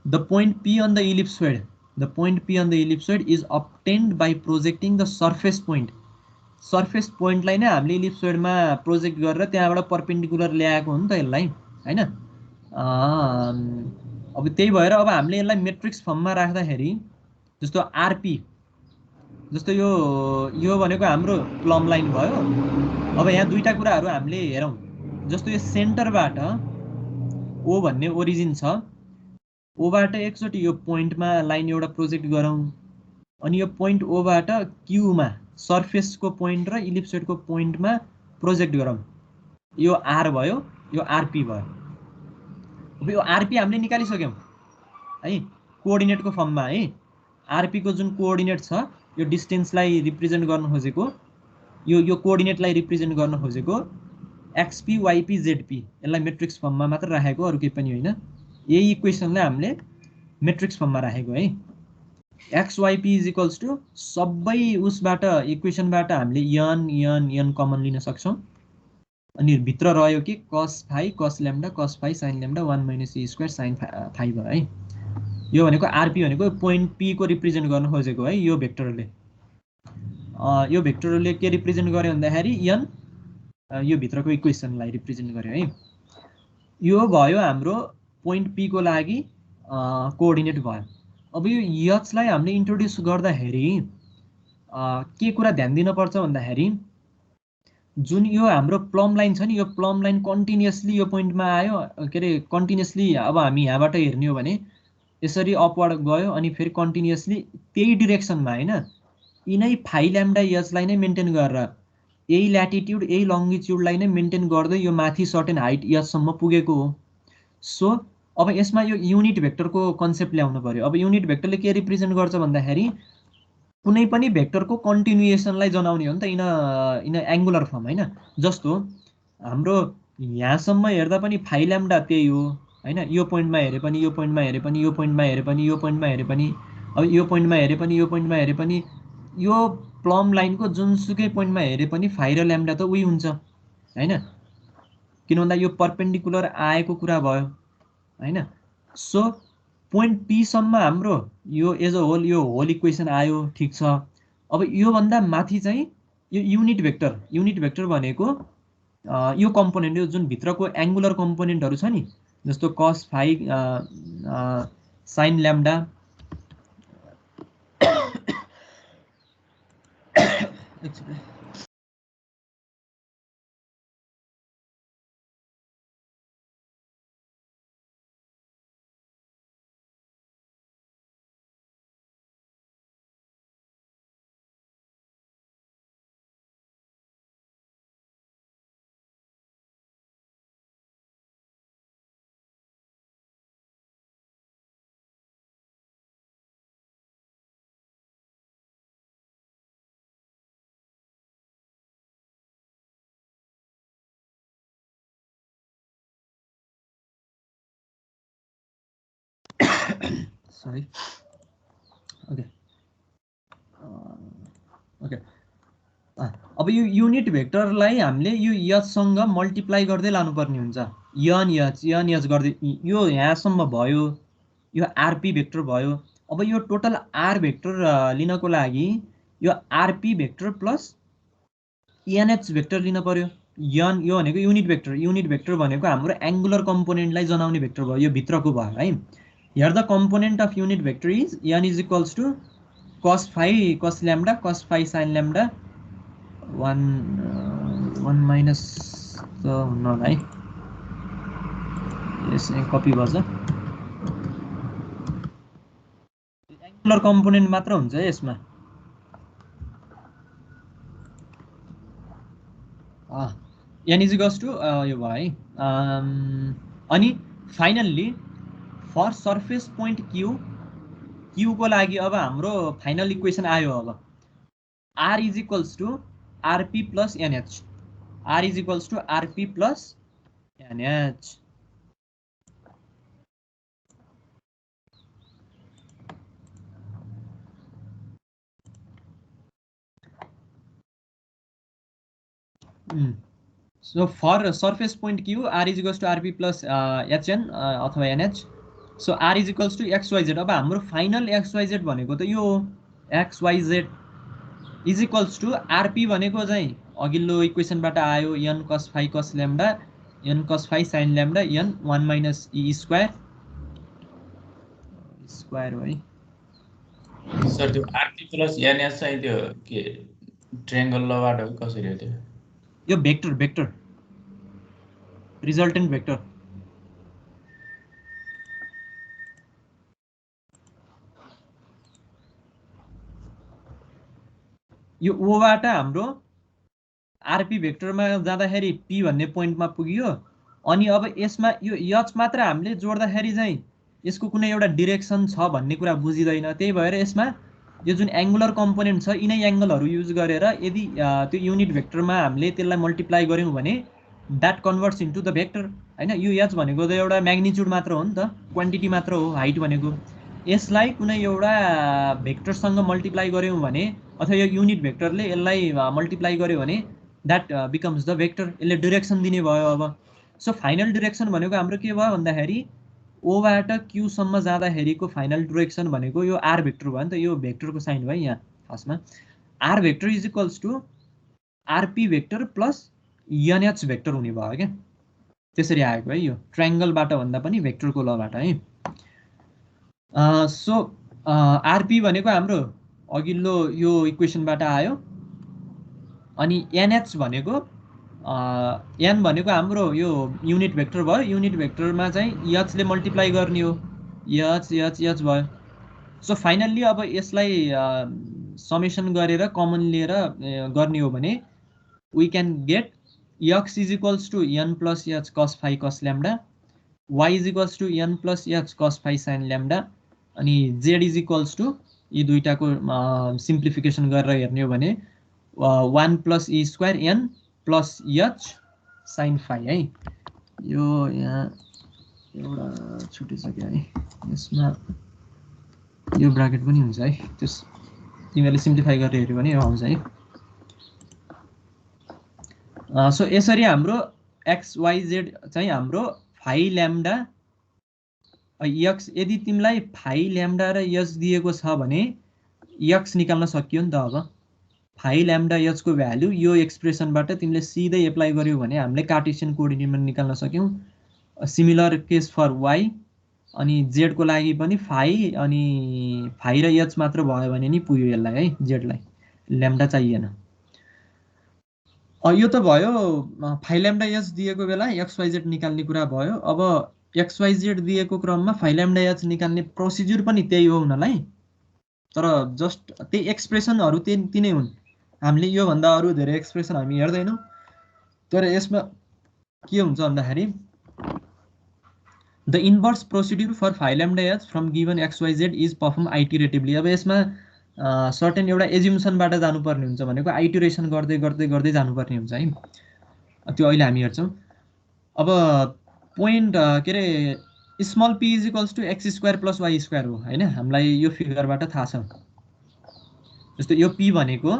A: the point p on the ellipsoid is obtained by projecting the surface point लाई नै हामीले इलिप्सोइडमा प्रोजेक्ट गरेर त्यहाँबाट परपेन्डिकुलर ल्याएको हो नि त यसलाई हैन अब त्यही भएर अब हामीले यसलाई मेट्रिक्स फर्ममा राख्दाखेरि जस्तो आरपी जस्तो यो भनेको हाम्रो प्लम लाइन भयो अब यहाँ दुईटा कुराहरु हामीले हेरौं जस्तो यो सेन्टरबाट ओ भन्ने ओरिजिन छ ओ बाट एकचोटी यो पोइन्टमा लाइन एउटा प्रोजेक्ट गरौं अनि यो पोइन्ट ओ बाट क्यू मा सर्फेसको पोइन्ट र इलिप्सोइडको पोइन्टमा प्रोजेक्ट गरौं यो आर भयो यो आरपी भयो अब यो आरपी हामीले निकालिसक्यौं है कोअर्डिनेटको फर्ममा है आरपी को जुन कोअर्डिनेट छ यो डिस्टेन्सलाई रिप्रेजेन्ट गर्न खोजेको यो कोअर्डिनेटलाई रिप्रेजेन्ट गर्न खोजेको एक्सपी वाइपी जेडपी यसलाई मेट्रिक्स फर्ममा मात्र राखेको अरु केही पनि हैन यही इक्वेसनलाई हामीले मेट्रिक्स फर्ममा राखेको है xyp इक्वल्स टु सबै उसबाट इक्वेसनबाट हामीले n कमन लिन सक्छौं अनि भित्र रह्यो कि cos phi cos sin lambda 1 - e square sin phi भयो है यो भनेको आरपी भनेको पोइन्ट पी को रिप्रेजेन्ट गर्न खोजेको है यो भेक्टरले के रिप्रेजेन्ट गर्यो भन्दाखेरि n यो भित्रको इक्वेसनलाई रिप्रेजेन्ट गर्यो है यो भयो हाम्रो पोइन्ट पी को लागि कोअर्डिनेट भयो अब यो h लाई हामीले इन्ट्रोड्युस गर्दाखेरि के कुरा ध्यान दिन पर्छ भन्दाखेरि जुन यो हाम्रो प्लम लाइन छ नि यो प्लम लाइन कन्टिन्युअसली यो पोइन्टमा आयो के रे कन्टिन्युअसली अब हामी यहाँबाट हेर्ने हो भने यसरी अपवर्ड गयो अनि फेरि कन्टिन्युअसली त्यही डाइरेक्सनमा हैन यिनै फाइ ल्याम्डा h लाई नै मेन्टेन गरेर यही ल्याटिट्युड यही लंगिट्युडलाई नै मेन्टेन गर्दै यो माथि सर्टेन हाइट h सम्म पुगेको हो सो अब यसमा यो युनिट भेक्टरको कन्सेप्ट ल्याउनु पर्यो अब युनिट भेक्टरले के रिप्रेजेन्ट गर्छ भन्दाखेरि कुनै पनि भेक्टरको कन्टिन्युएसनलाई जनाउने हो नि त इन एंगुलर फर्म हैन जस्तो हाम्रो यहाँसम्म हेर्दा पनि फाइ ल्याम्डा त्यही हो हैन यो पोइन्टमा हेरे पनि यो पोइन्टमा हेरे पनि यो पोइन्टमा हेरे पनि यो पोइन्टमा हेरे पनि अब यो पोइन्टमा हेरे पनि यो पोइन्टमा हेरे पनि यो प्लम लाइनको जुनसुकै पोइन्टमा हेरे पनि फाइ र ल्याम्डा त उही हुन्छ हैन किन भन्दा यो परपेन्डिकुलर आएको कुरा भयो हैन सो पोइन्ट पी सम्म हाम्रो यो एज अ होल यो होल इक्वेसन आयो ठीक छ अब यो भन्दा माथि चाहिँ यो युनिट भेक्टर भनेको यो कम्पोनेन्ट यो जुन भित्रको एंगुलर कम्पोनेन्टहरु छ नि जस्तो cos phi sin lambda sorry okay अब यो युनिट भेक्टरलाई हामीले यो h सँग मल्टिप्लाई गर्दै लानु पर्ने हुन्छ n h गर्दै यो यहाँसम्म भयो यो आरपी भेक्टर भयो अब यो टोटल आर भेक्टर लिनको लागि यो RP vector plus NH vector लिन पर्यो n यो भनेको युनिट भेक्टर भनेको हाम्रो एंगुलर कम्पोनेन्टलाई जनाउने भेक्टर भयो यो भित्रको भयो है here the component of unit vector is n is equals to cos phi cos lambda cos phi sin lambda 1 minus the no है yes कपी गर्छ एंगुलर कम्पोनेन्ट मात्र हुन्छ यसमा n इज इक्वल्स टु यो भयो है। अनि finally for surface point Q को लागि अब हाम्रो फाइनल इक्वेसन आयो। अब r is equals to rp plus nh, r is equals to rp plus nh। So for surface point Q r is equals to rp plus hn अथवा nh। So r is equals to xyz। अब हाम्रो final xyz भनेको त यो xyz is equals to rp भनेको चाहिँ अघिल्लो इक्वेसनबाट आयो n cos phi cos lambda n cos phi sin lambda n 1 minus e square हो है
B: सर। त्यो rp प्लस ns चाहिँ त्यो के ट्रायंगल लबाट हो कसरी हो त्यो?
A: यो भेक्टर रिजल्टेन्ट भेक्टर। यो ओबाट हाम्रो आरपी भेक्टरमा जाँदाखेरि p भन्ने पोइन्टमा पुग्यो। अनि अब यसमा यो h मात्र हामीले जोड्दाखेरि चाहिँ यसको कुनै एउटा डिरेक्सन छ भन्ने कुरा बुझिदैन। त्यही भएर यसमा यो जुन एंगुलर कम्पोनेन्ट छ यिनै एंगलहरु युज गरेर यदि त्यो युनिट भेक्टरमा हामीले त्यसलाई मल्टिप्लाई गर्यौं भने that converts into the vector हैन। यो h भनेको त एउटा म्याग्निट्युड मात्र हो नि त, क्वान्टिटी मात्र हो हाइट भनेको। यसलाई कुनै एउटा भेक्टरसँग मल्टिप्लाई गर्यौं भने अथवा यो युनिट भेक्टरले यसलाई मल्टिप्लाई गर्यो भने दैट बिकम्स द भेक्टर। यसले डाइरेक्सन दिने भयो। अब सो फाइनल डाइरेक्सन भनेको हाम्रो के भयो भन्दाखेरि ओ बाट क्यू सम्म जाँदाखेरिको फाइनल डाइरेक्सन भनेको यो आर भेक्टर भयो नि त। यो भेक्टरको साइन भयो यहाँ खासमा। R vector is equals to RP vector plus NH vector हुने भयो क्या। त्यसरी आएको है यो ट्रायंगलबाट भन्दा पनि भेक्टरको लबाट है। सो आरपी भनेको हाम्रो अघिल्लो यो इक्वेसनबाट आयो। अनि एनएच भनेको एन भनेको हाम्रो यो युनिट भेक्टर भयो। युनिट भेक्टरमा चाहिँ एच ले मल्टिप्लाई गर्ने हो, एच भयो। सो फाइनल्ली अब यसलाई समेसन गरेर कमन लिएर गर्ने हो भने we can get x is equals to n plus h cos phi cos lambda, y is equals to n plus h cos phi sin lambda, अनि z इज इक्वल्स टु यी दुईटाको simplification गरेर हेर्ने हो भने 1 plus e square n plus h sin phi है। यो यहाँ एउटा छुटेछ क्या है, यसमा यो ब्राकेट पनि हुन्छ है। त्यस तिमीहरूले सिम्प्लिफाई गरेर हेर्यो भने यो आउँछ है। सो यसरी हाम्रो xyz चाहिँ हाम्रो फाइ ल्याम्डा x, यदि तिमीलाई फाइ ल्याम्डा र h दिएको छ भने x निकाल्न सकियो नि त। अब फाइ ल्याम्डा h को भ्यालु यो एक्सप्रेसनबाट तिमीले सिधै एप्लाई गर्यो भने हामीले कार्टेसियन कोअर्डिनेटमा निकाल्न सक्यौं। Similar case for y। अनि z को लागि पनि फाइ अनि फाइ र h मात्र भयो भने नि पुग्यो यसलाई है, z लाई ल्याम्डा चाहिएन। यो त भयो फाइ ल्याम्डा h दिएको बेला xyz निकाल्ने कुरा भयो। अब xyz दिएको क्रममा फाइ ल्याम्डा h निकाल्ने प्रोसिजर पनि त्यही हो हुनलाई, तर जस्ट त्यही एक्सप्रेसनहरु तिनै हुन्। हामीले यो भन्दा अरु धेरै एक्सप्रेसन हामी हेर्दैनौं। तर यसमा के हुन्छ भन्दाखेरि the inverse procedure for phi lambda h from given xyz is perform iteratively. अब यसमा सर्टेन एउटा एज्युम्सनबाट जानुपर्ने हुन्छ भनेको आइटरेसन गर्दै गर्दै गर्दै जानुपर्ने हुन्छ है। त्यो अहिले हामी हेर्छौं। अब पोइन्ट के रे small p is equals to x square plus y square हो हैन। हामीलाई यो फिगरबाट थाहा छ। जस्तो यो p भनेको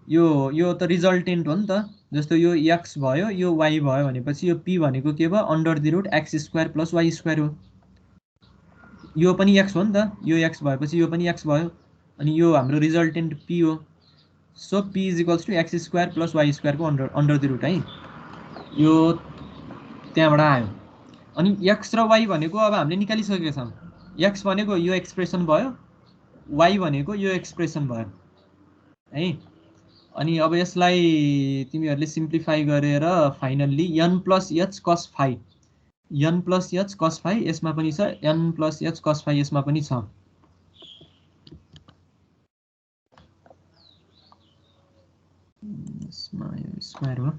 A: यो त रिजल्टेन्ट हो नि त। जस्तो यो x भयो यो y भयो भनेपछि यो p भनेको के भयो under the root x square plus y square हो। यो पनि x हो नि त, यो x भएपछि यो पनि x भयो। अनि यो हाम्रो रिजल्टेन्ट p हो। So p is equals to x square plus y square को अन्डर द रुट है। यो त्यहाँबाट आयो। अनि x र y भनेको अब हामीले निकालिसकेका छौं। x भनेको यो एक्सप्रेसन भयो, y भनेको यो एक्सप्रेसन भयो है। अनि अब यसलाई तिमीहरूले सिम्प्लिफाई गरेर finally n plus h cos phi, n plus h cos phi यसमा पनि छ, n plus h cos phi यसमा पनि छ। यसमा यो स्क्वायर हो।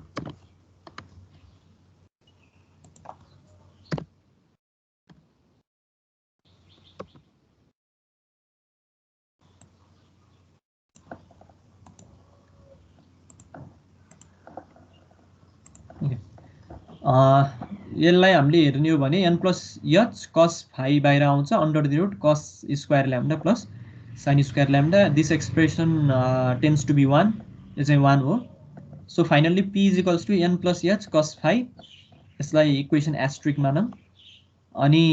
A: यसलाई हामीले हेर्ने हो भने n plus h cos phi बाहिर आउँछ under the root cos square lambda plus sin square lambda. This expression tends to be 1, यो चाहिँ 1 हो। So finally p is equals to n plus h cos phi, यसलाई equation asterisk मानौँ। अनि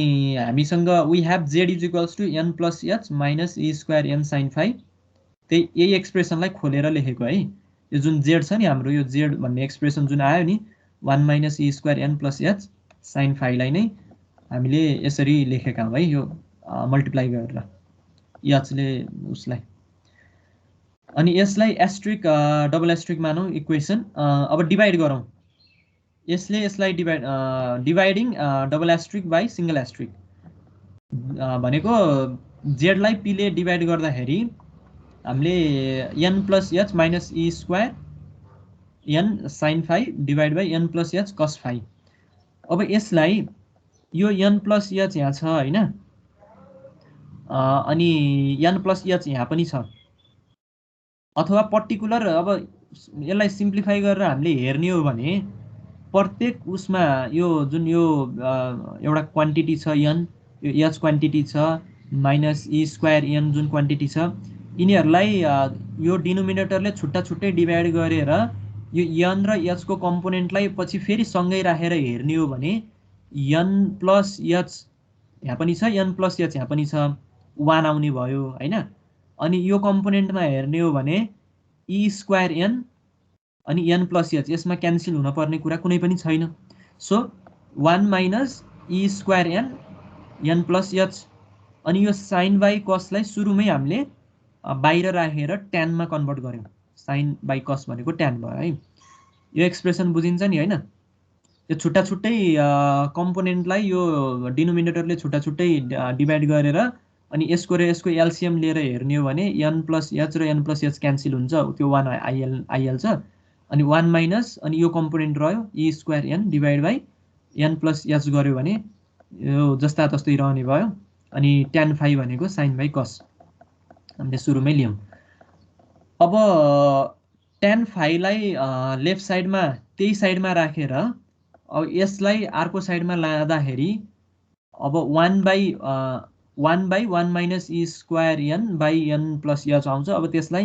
A: हामीसँग we have z is equals to n plus h minus e square n sin phi, त्यही यही एक्सप्रेसनलाई खोलेर लेखेको है। यो जुन z छ नि हाम्रो, यो z भन्ने एक्सप्रेसन जुन आयो नि 1 minus e square n plus h sin phi लाई नै हामीले यसरी लेखेका हौँ है, यो मल्टिप्लाई गरेर h ले उसलाई। अनि यसलाई एस्ट्रिक डबल एस्ट्रिक मानौँ इक्वेसन। अब डिवाइड गरौँ, यसले यसलाई dividing double asterisk by single asterisk भनेको z लाई p ले डिवाइड गर्दाखेरि हामीले n plus h minus e square n sin phi divide by n plus h cos phi। अब यसलाई यो n प्लस h यहाँ छ हैन, अनि n प्लस h यहाँ पनि छ। अथवा पर्टिकुलर अब यसलाई सिम्प्लिफाई गरेर हामीले हेर्ने हो भने प्रत्येक उसमा यो जुन यो एउटा क्वान्टिटी छ n, यो h क्वान्टिटी छ माइनस e स्क्वायर n जुन क्वान्टिटी छ, यिनीहरूलाई यो डिनोमिनेटरले छुट्टा छुट्टै डिवाइड गरेर यो n र h को कम्पोनेन्टलाई पछि फेरि सँगै राखेर हेर्ने हो भने n प्लस h यहाँ पनि छ, n प्लस h यहाँ पनि छ, 1 आउने भयो हैन। अनि यो कम्पोनेन्टमा हेर्ने हो भने e स्क्वायर n अनि n प्लस h, यसमा क्यान्सल हुन पर्ने कुरा कुनै पनि छैन। So 1 minus e square n plus h, अनि यो साइन बाई कसलाई सुरुमै हामीले बाहिर राखेर tan मा कन्भर्ट गर्यौं, साइन बाई कस भनेको tan भयो है। यो एक्सप्रेसन बुझिन्छ नि हैन। यो छुट्टा छुट्टै कम्पोनेन्टलाई यो डिनोमिनेटरले छुट्टा छुट्टै डिवाइड गरेर अनि यसको र यसको एलसीएम लिएर हेर्ने हो भने n प्लस h र n प्लस h क्यान्सल हुन्छ, त्यो 1 आइहाल्छ। अनि 1 माइनस अनि यो कम्पोनेन्ट रह्यो e square n divide by n plus h गर्यो भने यो जस्ता तस्तै रहने भयो। अनि tan phi भनेको sin बाई cos हामीले सुरुमै लियौं। अब tan phi लाई लेफ्ट साइडमा त्यही साइडमा राखेर अब यसलाई अर्को साइडमा लाँदाखेरि अब 1 by 1 minus e square n by n plus h आउँछ। अब त्यसलाई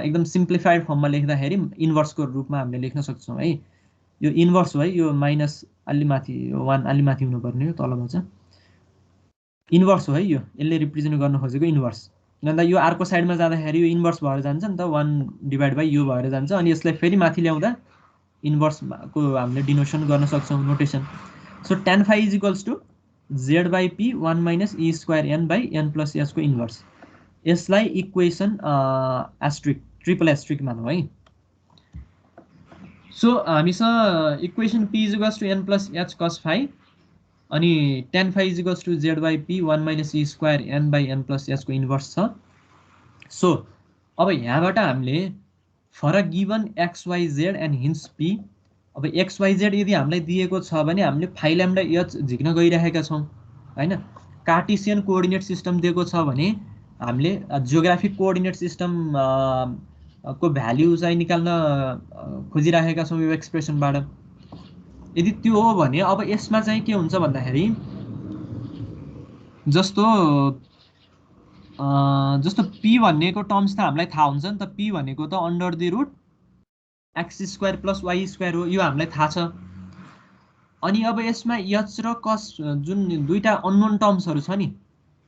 A: एकदम सिम्प्लिफाइड फर्ममा लेख्दाखेरि इन्भर्सको रूपमा हामीले लेख्न सक्छौँ है। यो इन्भर्स हो है, यो माइनस अलि माथि, यो 1 अलि माथि हुनुपर्ने हो, तलमा छ इन्भर्स हो है। यो यसले रिप्रेजेन्ट गर्न खोजेको इन्भर्स, किनभने यो अर्को साइडमा जाँदाखेरि यो इन्भर्स भएर जान्छ नि त, 1 डिवाइड बाई यो भएर जान्छ। अनि यसलाई फेरि माथि ल्याउँदा इन्भर्सको हामीले डिनोसन गर्न सक्छौँ notation. So tan phi is equals to z by p 1 minus e square n by n plus h को इन्भर्स। यसलाई इक्वेसन एस्ट्रिक ट्रिपल एस्ट्रिक मानौँ है। सो हामीसँग equation p is equals to n plus h cos phi अनि tan phi is equals to z by p 1 minus e square n by n plus h को inverse छ। So अब यहाँबाट हामीले for a given xyz and hence p, अब xyz यदि हामीलाई दिएको छ भने हामीले फाइ ल्याम्डा h झिक्न गइरहेका छौँ हैन। कार्टेसियन कोअर्डिनेट सिस्टम दिएको छ भने हामीले जियोग्राफिक कोअर्डिनेट सिस्टम को भ्यालु चाहिँ निकाल्न खोजिरहेका छौँ यो एक्सप्रेसनबाट। यदि त्यो हो भने अब यसमा चाहिँ के हुन्छ भन्दाखेरि जस्तो p भन्नेको टर्म्स त हामीलाई थाहा हुन्छ नि त, p भनेको त under the root x square plus y square हो, यो हामीलाई थाहा छ। अनि अब यसमा h र cos जुन दुईटा अननोन टर्म्सहरु छ नि,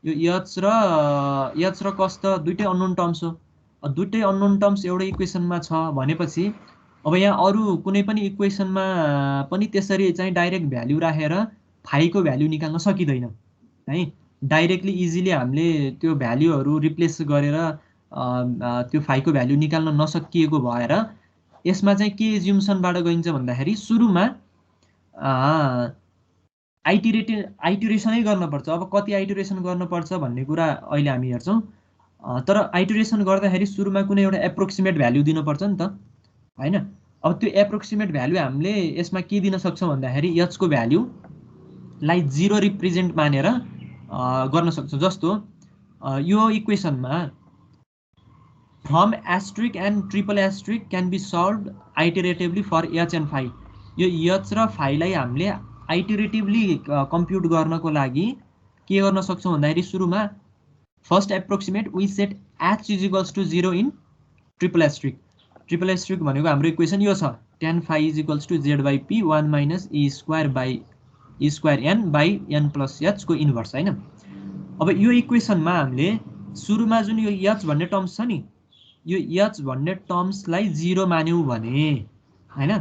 A: यो h र cos त दुईटै अननोन टर्म्स हो। दुईटै अननोन टर्म्स एउटै इक्वेसनमा छ भनेपछि अब यहाँ अरु कुनै पनि इक्वेसनमा पनि त्यसरी चाहिँ डाइरेक्ट भ्यालु राखेर फाइको भ्यालु निकाल्न सकिदैन है। डाइरेक्टली इजिली हामीले त्यो भ्यालुहरु रिप्लेस गरेर त्यो फाइको भ्यालु निकाल्न नसकिएको भएर यसमा चाहिँ के एज्युम्सनबाट गइन्छ भन्दाखेरि सुरुमा आइटरेसनै गर्नुपर्छ। अब कति आइटरेसन गर्नुपर्छ भन्ने कुरा अहिले हामी हेर्छौं। तर आइटरेसन गर्दाखेरि सुरुमा कुनै एउटा एप्रोक्सिमेट भ्याल्यु दिनुपर्छ नि त हैन। अब त्यो एप्रोक्सिमेट भ्याल्यु हामीले यसमा के दिन सक्छौँ भन्दाखेरि h को भ्याल्युलाई 0 रिप्रेजेन्ट मानेर गर्न सक्छौँ। जस्तो यो इक्वेसनमा from asterisk and triple asterisk can be solve iteratively for h and phi. यो h र फाइलाई हामीले आइटरेटिभली कम्प्युट गर्नको लागि के गर्न सक्छौँ भन्दाखेरि सुरुमा first approximate we set h is equals to 0 in triple asterisk. Triple asterisk भनेको हाम्रो इक्वेसन यो छ tan phi is equals to z by p 1 minus e square n by n plus h को इन्भर्स हैन। अब यो इक्वेसनमा हामीले सुरुमा जुन यो h भन्ने टर्म्स छ नि यो h भन्ने टर्म्सलाई 0 मान्यौँ भने हैन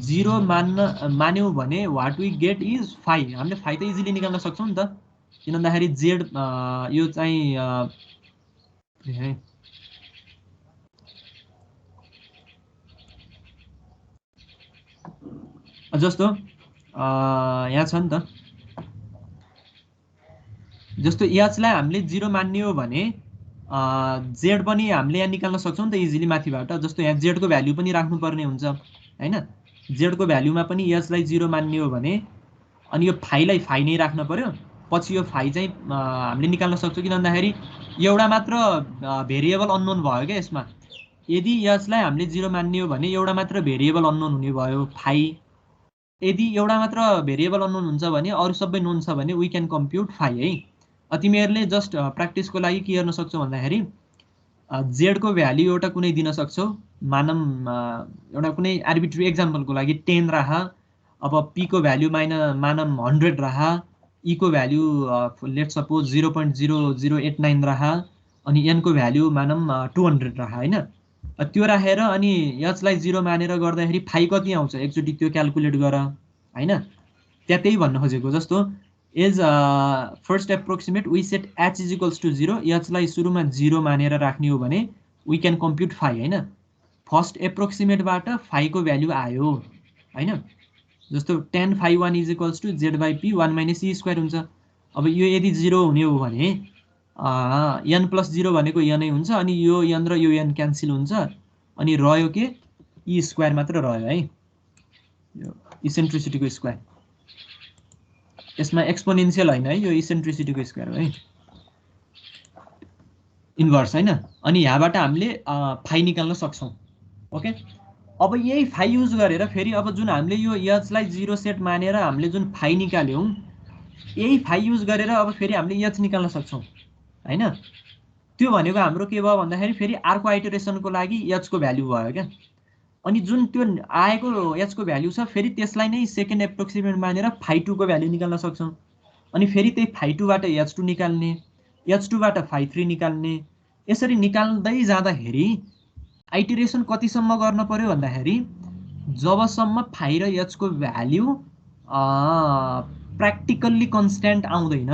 A: 0 मान्यौँ भने वाट वी गेट इज फाइ। हामीले फाइ त इजिली निकाल्न सक्छौँ नि त किन भन्दाखेरि जेड यो चाहिँ जस्तो यहाँ छ नि त जस्तो एचलाई हामीले 0 मान्ने हो भने जेड पनि हामीले यहाँ निकाल्न सक्छौँ नि त इजिली माथिबाट। जस्तो यहाँ जेडको भ्याल्यु पनि राख्नुपर्ने हुन्छ हैन। जेडको भ्याल्युमा पनि एचलाई 0 मान्ने हो भने अनि यो फाइलाई फाइ नै राख्न पर्यो। पछि यो फाइ चाहिँ हामीले निकाल्न सक्छौँ किन भन्दाखेरि एउटा मात्र भेरिएबल अननोन भयो क्या यसमा। यदि एचलाई हामीले 0 मान्ने हो भने एउटा मात्र भेरिएबल अननोन हुने भयो फाइ। यदि एउटा मात्र भेरिएबल अननोन हुन्छ भने अरू सबै नोन छ भने वी क्यान कम्प्युट फाइ है। तिमीहरूले जस्ट प्र्याक्टिसको लागि के गर्न सक्छौ भन्दाखेरि जेडको भ्याल्यु एउटा कुनै दिन सक्छौ। मानम एउटा कुनै आर्बिट्री एक्जाम्पलको लागि 10 राख। अब पी को भ्याल्यु मानम 100 राख। ई को भ्याल्यु लेट सपोज 0.0089 राख। अनि एन को भ्याल्यु मानम 200 राख हैन। त्यो राखेर अनि एचलाई 0 मानेर गर्दाखेरि फाइ कति आउँछ एकचोटि त्यो क्याल्कुलेट गर हैन। त्यहाँ त्यही भन्न खोजेको। जस्तो is first approximate we set h is equals to 0। एचलाई सुरुमा 0 मानेर राख्ने हो भने वी क्यान कम्प्युट फाइ हैन। फर्स्ट एप्रोक्सिमेटबाट फाइको भ्याल्यु आयो हैन। जस्तो tan phi 1 is equals to z by p 1 minus e square हुन्छ। अब यो यदि 0 हुने हो भने n प्लस 0 भनेको n नै हुन्छ अनि यो n र यो n क्यान्सल हुन्छ अनि रह्यो के e स्क्वायर मात्र रह्यो है। यो इसेन्ट्रिसिटीको स्क्वायर यसमा एक्सपोनेन्शियल हैन है। यो इसेन्ट्रिसिटीको स्क्वायर हो है इन्भर्स हैन। अनि यहाँबाट हामीले फाइ निकाल्न सक्छौँ। ओके अब यही फाइ युज गरेर फेरि अब जुन हामीले यो एचलाई 0 सेट मानेर हामीले जुन फाइ निकाल्यौँ यही फाइ युज गरेर अब फेरि हामीले एच निकाल्न सक्छौँ हैन। त्यो भनेको हाम्रो के भयो भन्दाखेरि फेरि अर्को आइटरेसनको लागि एच को भ्याल्यु भयो क्या। अनि जुन त्यो आएको एच को भ्याल्यु छ फेरि त्यसलाई नै सेकेन्ड एप्रोक्सिमेट मानेर फाइ 2 को भ्याल्यु निकाल्न सक्छौँ। अनि फेरि त्यही फाइ 2 बाट h2 निकाल्ने h2 बाट फाइ 3 निकाल्ने यसरी निकाल्दै जाँदाखेरि आइटरेसन कतिसम्म गर्न पर्यो भन्दाखेरि जबसम्म फाइ र h को भ्याल्यु प्र्याक्टिकल्ली कन्स्ट्यान्ट आउँदैन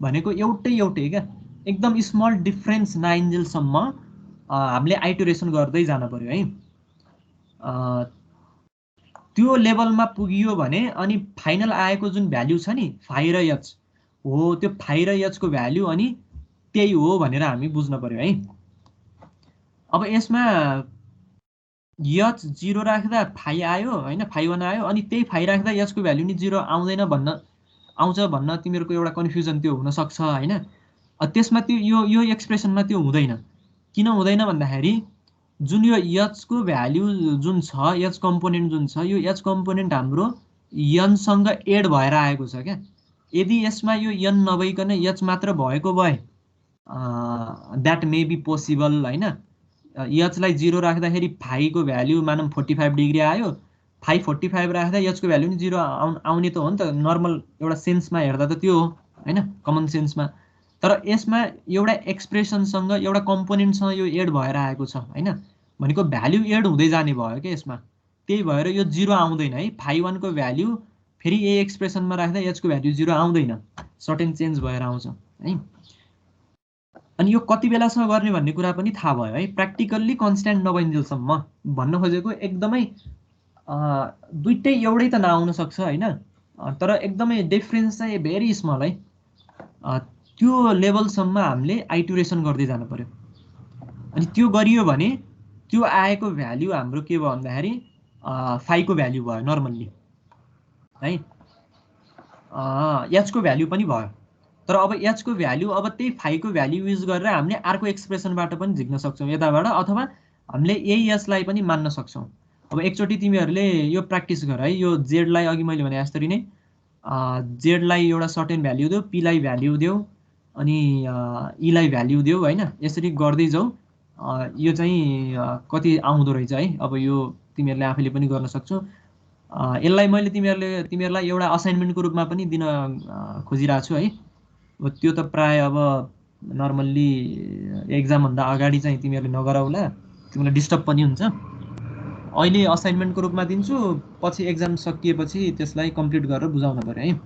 A: भनेको एउटै क्या एकदम स्मल डिफरेन्स नआइन्जेलसम्म हामीले आइटरेसन गर्दै जान पर्यो है। त्यो लेभलमा पुगियो भने अनि फाइनल आएको जुन भ्याल्यु छ नि फाइ र h हो त्यो फाइ र h को भ्याल्यु अनि त्यही हो भनेर हामी बुझ्न पर्यो है। अब यसमा h 0 राख्दा फाइ आयो हैन फाइ 1 आयो अनि त्यही फाइ राख्दा h को भ्याल्यु नि 0 आउँदैन आउँछ भन्न तिमीहरूको एउटा कन्फ्युजन त्यो हुन सक्छ हैन। त्यसमा त्यो यो एक्सप्रेसनमा त्यो हुँदैन। किन हुँदैन भन्दाखेरि जुन यो h को भ्याल्यु जुन छ h कम्पोनेन्ट जुन छ यो h कम्पोनेन्ट हाम्रो n सँग एड भएर आएको छ क्या। यदि यसमा यो n नभइकन h मात्र भएको भए द्याट मे बी पोसिबल हैन। h लाई 0 राख्दाखेरि फाइ को भ्याल्यु मानम 45 डिग्री आयो फाइ 45 राख्दा h को भ्याल्यु नि 0 आउने त हो नि त नर्मल एउटा सेन्समा हेर्दा त त्यो हो हैन कमन सेन्समा। तर यसमा एउटा एक्सप्रेसनसँग एउटा कम्पोनेन्टसँग यो एड भएर आएको छ हैन भनेको भ्याल्यु एड हुँदै जाने भयो क्या यसमा। त्यही भएर यो 0 आउँदैन है। फाइ 1 को भ्याल्यु फेरि यही एक्सप्रेसनमा राख्दा h को भ्याल्यु 0 आउँदैन सर्टेन चेन्ज भएर आउँछ है। अनि यो कति बेलासम्म गर्ने भन्ने कुरा पनि थाहा भयो है। प्र्याक्टिकल्ली कन्स्ट्यान्ट नबनिन्जेलसम्म भन्न खोजेको एकदमै दुईटै एउटै त नआउन सक्छ हैन तर एकदमै डिफरेन्स चाहिँ भेरी स्मल है। त्यो लेभलसम्म हामीले आइटरेसन गर्दै जानु पर्यो। अनि त्यो गरियो भने त्यो आएको भ्याल्यु हाम्रो के भयो भन्दाखेरि फाइको भ्याल्यु भयो नर्मल्ली है। एचको भ्याल्यु पनि भयो। तर अब एचको भ्याल्यु अब त्यही फाइको भ्याल्यु युज गरेर हामीले अर्को एक्सप्रेसनबाट पनि झिक्न सक्छौँ यताबाट, अथवा हामीले यही एचलाई पनि मान्न सक्छौँ। अब एकचोटि तिमीहरूले यो प्र्याक्टिस गर है। यो जेडलाई अघि मैले भने जसरी नै जेडलाई एउटा सर्टेन भ्याल्यु देऊ, पीलाई भ्याल्यु देऊ, अनि ईलाई भ्याल्यु देऊ होइन। यसरी गर्दै जाऊ। यो चाहिँ कति आउँदो रहेछ है। अब यो तिमीहरूले आफैले पनि गर्न सक्छौ। यसलाई मैले तिमीहरूलाई एउटा असाइनमेन्टको रूपमा पनि दिन खोजिरहेको छु है। त्यो त प्राय अब नर्मल्ली एक्जामभन्दा अगाडि चाहिँ तिमीहरूले नगराउला, तिमीलाई डिस्टर्ब पनि हुन्छ। अहिले असाइनमेन्टको रूपमा दिन्छु, पछि एक्जाम सकिएपछि त्यसलाई कम्प्लिट गरेर बुझाउन पर्यो है।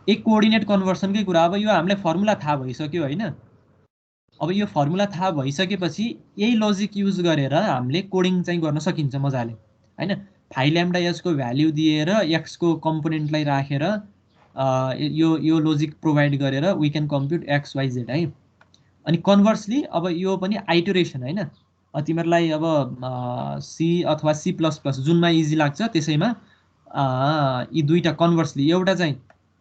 A: एक कोअर्डिनेट कन्भर्सनकै कुरा। अब यो हामीलाई फर्मुला थाहा भइसक्यो होइन। अब यो फर्मुला थाहा भइसकेपछि यही लजिक युज गरेर हामीले कोडिङ चाहिँ गर्न सकिन्छ मजाले होइन। फाइ ल्याम्डा एचको भ्याल्यु दिएर एक्सको कम्पोनेन्टलाई राखेर यो लजिक प्रोभाइड गरेर we can compute x y z है। अनि कन्भर्सली अब यो पनि आइटरेसन होइन। तिमीहरूलाई अब सी अथवा सी प्लस प्लस जुनमा इजी लाग्छ त्यसैमा यी दुईवटा कन्भर्सली, एउटा चाहिँ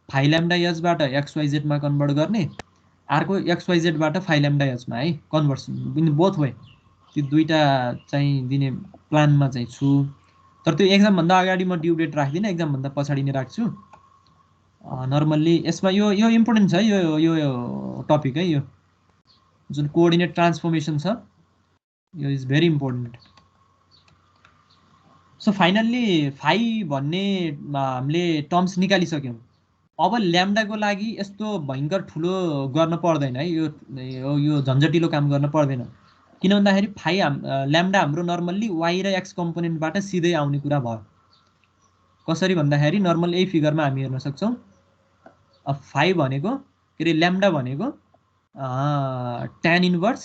A: फाइ ल्याम्डा एचबाट एक्स वाइ जेडमा कन्भर्ट गर्ने, अर्को एक्स वाइ जेडबाट फाइ ल्याम्डा एचमा है कन्भर्सन बोथ वे। त्यो दुईवटा चाहिँ दिने प्लानमा चाहिँ छु। तर त्यो एक्जामभन्दा अगाडि म ड्यु डेट राख्दिनँ, एक्जामभन्दा पछाडि नै राख्छु नर्मल्ली। यसमा यो इम्पोर्टेन्ट छ यो टपिक है। यो जुन कोअर्डिनेट ट्रान्सफर्मेसन छ यो is very important. So finally phi भन्ने हामीले टर्म्स निकालिसक्यौँ। अब ल्याम्डाको लागि यस्तो भयङ्कर ठुलो गर्न पर्दैन है। यो झन्झटिलो काम गर्न पर्दैन। किन भन्दाखेरि फाइ ल्याम्डा हाम्रो नर्मल्ली वाइ र एक्स कम्पोनेन्टबाट सिधै आउने कुरा भयो। कसरी भन्दाखेरि नर्मल यही फिगरमा हामी हेर्न सक्छौँ। फाइ भनेको के अरे ल्याम्डा भनेको tan inverse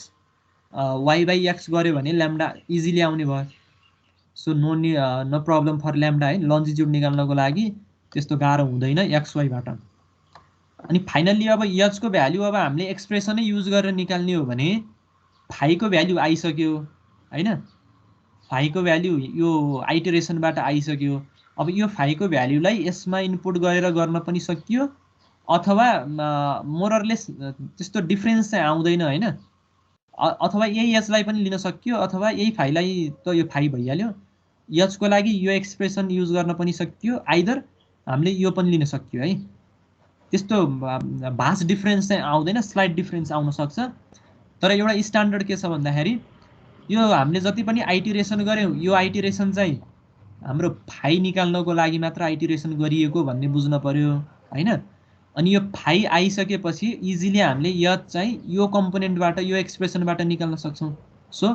A: y by x गऱ्यो भने ल्याम्डा इजिली आउने भयो। So no problem for lambda है। लन्जिट्युड निकाल्नको लागि त्यस्तो गाह्रो हुँदैन एक्स वाइबाट। अनि फाइनल्ली अब एचको भ्याल्यु अब हामीले एक्सप्रेसनै युज गरेर निकाल्ने हो भने फाइको भ्याल्यु आइसक्यो होइन। फाइको भ्याल्यु यो आइटरेसनबाट आइसक्यो। अब यो फाइको भ्याल्युलाई यसमा इनपुट गरेर गर्न पनि सकियो, अथवा मोररलेस त्यस्तो डिफ्रेन्स चाहिँ आउँदैन होइन। अथवा यही एचलाई पनि लिन सकियो, अथवा यही फाइलाई त यो फाइ भइहाल्यो। एचको लागि यो एक्सप्रेसन युज गर्न पनि सकियो, आइदर हामीले यो पनि लिन सकियो है। त्यस्तो भास्ट डिफ्रेन्स चाहिँ आउँदैन, स्लाइट डिफ्रेन्स आउन सक्छ। तर एउटा स्ट्यान्डर्ड के छ भन्दाखेरि यो हामीले जति पनि आइटरेसन गऱ्यौँ यो आइटरेसन चाहिँ हाम्रो फाइ निकाल्नको लागि मात्र आइटरेसन गरिएको भन्ने बुझ्न पर्यो होइन। अनि यो फाइ आइसकेपछि इजिली हामीले एच चाहिँ यो कम्पोनेन्टबाट यो एक्सप्रेसनबाट निकाल्न सक्छौँ। सो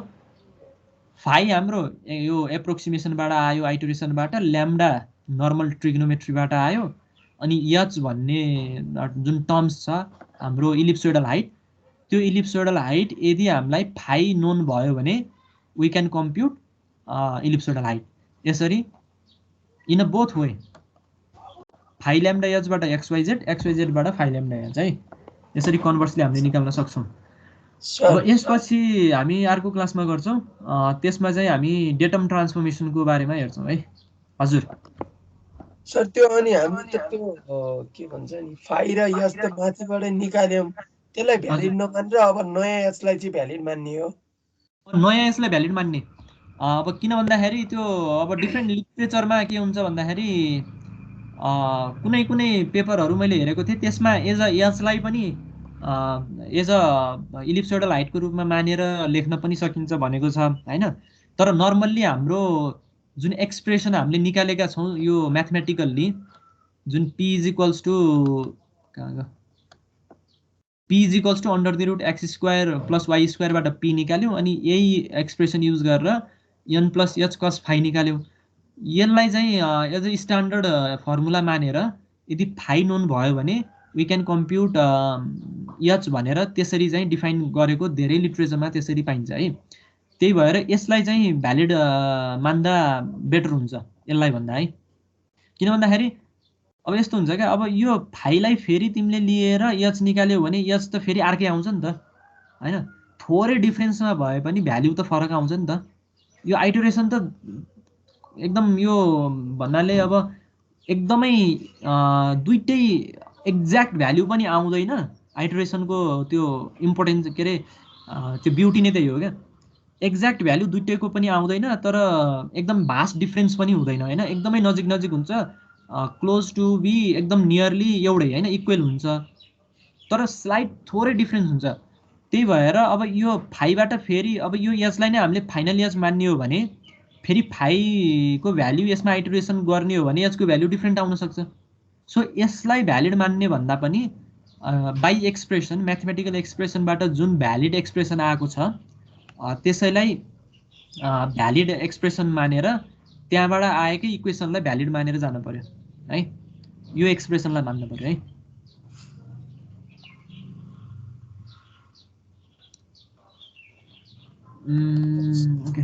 A: फाइ हाम्रो यो एप्रोक्सिमेसनबाट आयो आइटरेसनबाट, ल्याम्डा नर्मल ट्रिग्नोमेट्रीबाट आयो, अनि एच भन्ने जुन टर्म्स छ हाम्रो इलिप्सोइडल हाइट, त्यो इलिप्सोइडल हाइट यदि हामीलाई फाइ नोन भयो भने we can compute ellipsoidal height. यसरी in a both way phi lambda एचबाट एक्स वाइ जेडबाट फाइ ल्याम्डा एच है। यसरी कन्भर्सली हामीले निकाल्न सक्छौँ। अब यसपछि हामी अर्को क्लासमा गर्छौँ। त्यसमा चाहिँ हामी डेटम ट्रान्सफर्मेसनको बारेमा हेर्छौँ है। हजुर
C: सर त्यो अनि हामीले त त्यो के भन्छ नि फाइ र एच त माथिबाट निकाल्यौँ, त्यसलाई भ्यालिड नमानेर अब नयाँ एचलाई चाहिँ भ्यालिड मान्ने हो।
A: नयाँ एचलाई भ्यालिड मान्ने। अब किन भन्दाखेरि त्यो अब डिफ्रेन्ट लिटरेचरमा के हुन्छ भन्दाखेरि कुनै कुनै पेपरहरू मैले हेरेको थिएँ त्यसमा एज अ एचलाई पनि एज अ इलिप्सोइडल हाइटको रूपमा मानेर लेख्न पनि सकिन्छ भनेको छ होइन। तर नर्मल्ली हाम्रो जुन एक्सप्रेसन हामीले निकालेका छौँ यो म्याथमेटिकल्ली जुन p is equals to under the root X square plus Y स्क्वायरबाट p निकाल्यौँ, अनि यही एक्सप्रेसन युज गरेर n plus H cos phi निकाल्यौँ। यसलाई चाहिँ एज अ स्ट्यान्डर्ड फर्मुला मानेर यदि फाइ नोन भयो भने वी क्यान कम्प्युट एच भनेर त्यसरी चाहिँ डिफाइन गरेको धेरै लिटरेचरमा त्यसरी पाइन्छ है। त्यही भएर यसलाई चाहिँ भ्यालिड मान्दा बेटर हुन्छ यसलाई भन्दा है। किन भन्दाखेरि अब यस्तो हुन्छ क्या, अब यो फाइलाई फेरि तिमीले लिएर एच निकाल्यौ भने एच त फेरि अर्कै आउँछ नि त हैन। थोरै डिफ्रेन्समा भए पनि भ्याल्यु त फरक आउँछ नि त। यो आइटरेसन त एकदम यो भन्नाले अब एकदमै दुईटै एक्ज्याक्ट भ्याल्यु पनि आउँदैन। आइटरेसनको त्यो इम्पोर्टेन्स के अरे त्यो ब्युटी नै त्यही हो क्या। एक्ज्याक्ट भ्याल्यु दुईटैको पनि आउँदैन, तर एकदम भास्ट डिफ्रेन्स पनि हुँदैन हैन, एकदमै नजिक नजिक हुन्छ, क्लोज टु बी एकदम नियरली एउटै हैन, इक्वल हुन्छ, तर स्लाइट थोरै डिफ्रेन्स हुन्छ। त्यही भएर अब यो फाइबाट फेरि अब यो एचलाई नै हामीले फाइनल एच मान्ने हो भने फेरि फाइको भ्याल्यु यसमा आइटरेसन गर्ने हो भने एचको भ्याल्यु डिफ्रेन्ट आउन सक्छ। सो यसलाई भ्यालिड मान्ने भन्दा पनि बाई एक्सप्रेसन, म्याथमेटिकल एक्सप्रेसनबाट जुन भ्यालिड एक्सप्रेसन आएको छ त्यसैलाई भ्यालिड एक्सप्रेसन मानेर त्यहाँबाट आएकै इक्वेसनलाई भ्यालिड मानेर जानु पर्यो है, यो एक्सप्रेसनलाई मान्नु पर्यो है। ओके,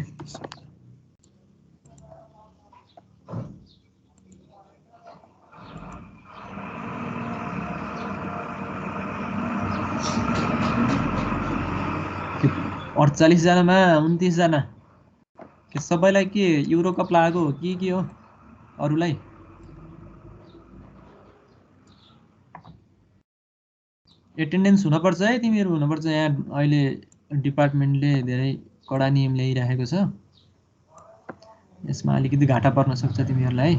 A: अडचालिस जनामा 29 जना के सबैलाई के युरो कप लागेको हो कि के हो? अरूलाई एटेन्डेन्स हुनुपर्छ है, तिमीहरू हुनुपर्छ। यहाँ अहिले डिपार्टमेन्टले धेरै कडा नियम ल्याइराखेको छ, यसमा अलिकति घाटा पर्न सक्छ तिमीहरूलाई।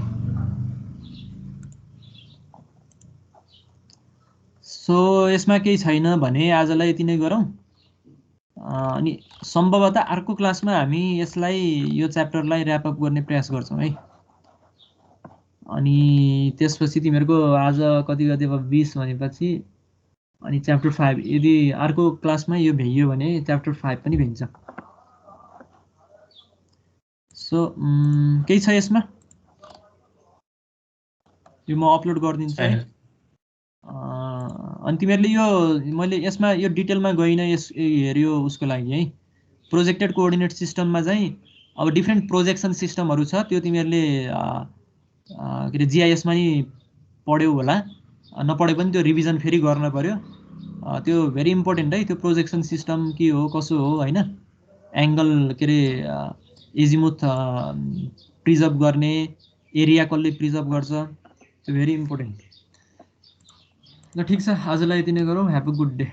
A: सो यसमा केही छैन भने आजलाई यति नै गरौँ। अनि सम्भवतः अर्को क्लासमा हामी यसलाई यो च्याप्टरलाई ऱ्यापअप गर्ने प्रयास गर्छौँ है। अनि त्यसपछि तिमीहरूको आज कति गते भयो 20 भनेपछि अनि च्याप्टर 5 यदि अर्को क्लासमा यो भ्याइयो भने च्याप्टर 5 पनि भ्याइन्छ। सो केही छ यसमा? यो म अपलोड गरिदिन्छु है। अनि तिमीहरूले यो मैले यसमा यो डिटेलमा गइनँ, यस हेऱ्यो उसको लागि है। प्रोजेक्टेड कोअर्डिनेट सिस्टममा चाहिँ अब डिफ्रेन्ट प्रोजेक्सन सिस्टमहरू छ, त्यो तिमीहरूले के अरे जिआइएसमा नि पढ्यौ होला, नपढे पनि त्यो रिभिजन फेरि गर्न पर्यो। त्यो भेरी इम्पोर्टेन्ट है, त्यो प्रोजेक्सन सिस्टम के हो कसो हो हैन, एङ्गल के अरे एजिमुथ प्रिजर्भ गर्ने, एरिया कसले प्रिजर्भ गर्छ, त्यो भेरी इम्पोर्टेन्ट। ल ठिक छ, आजलाई यति नै गरौँ। Have a good day.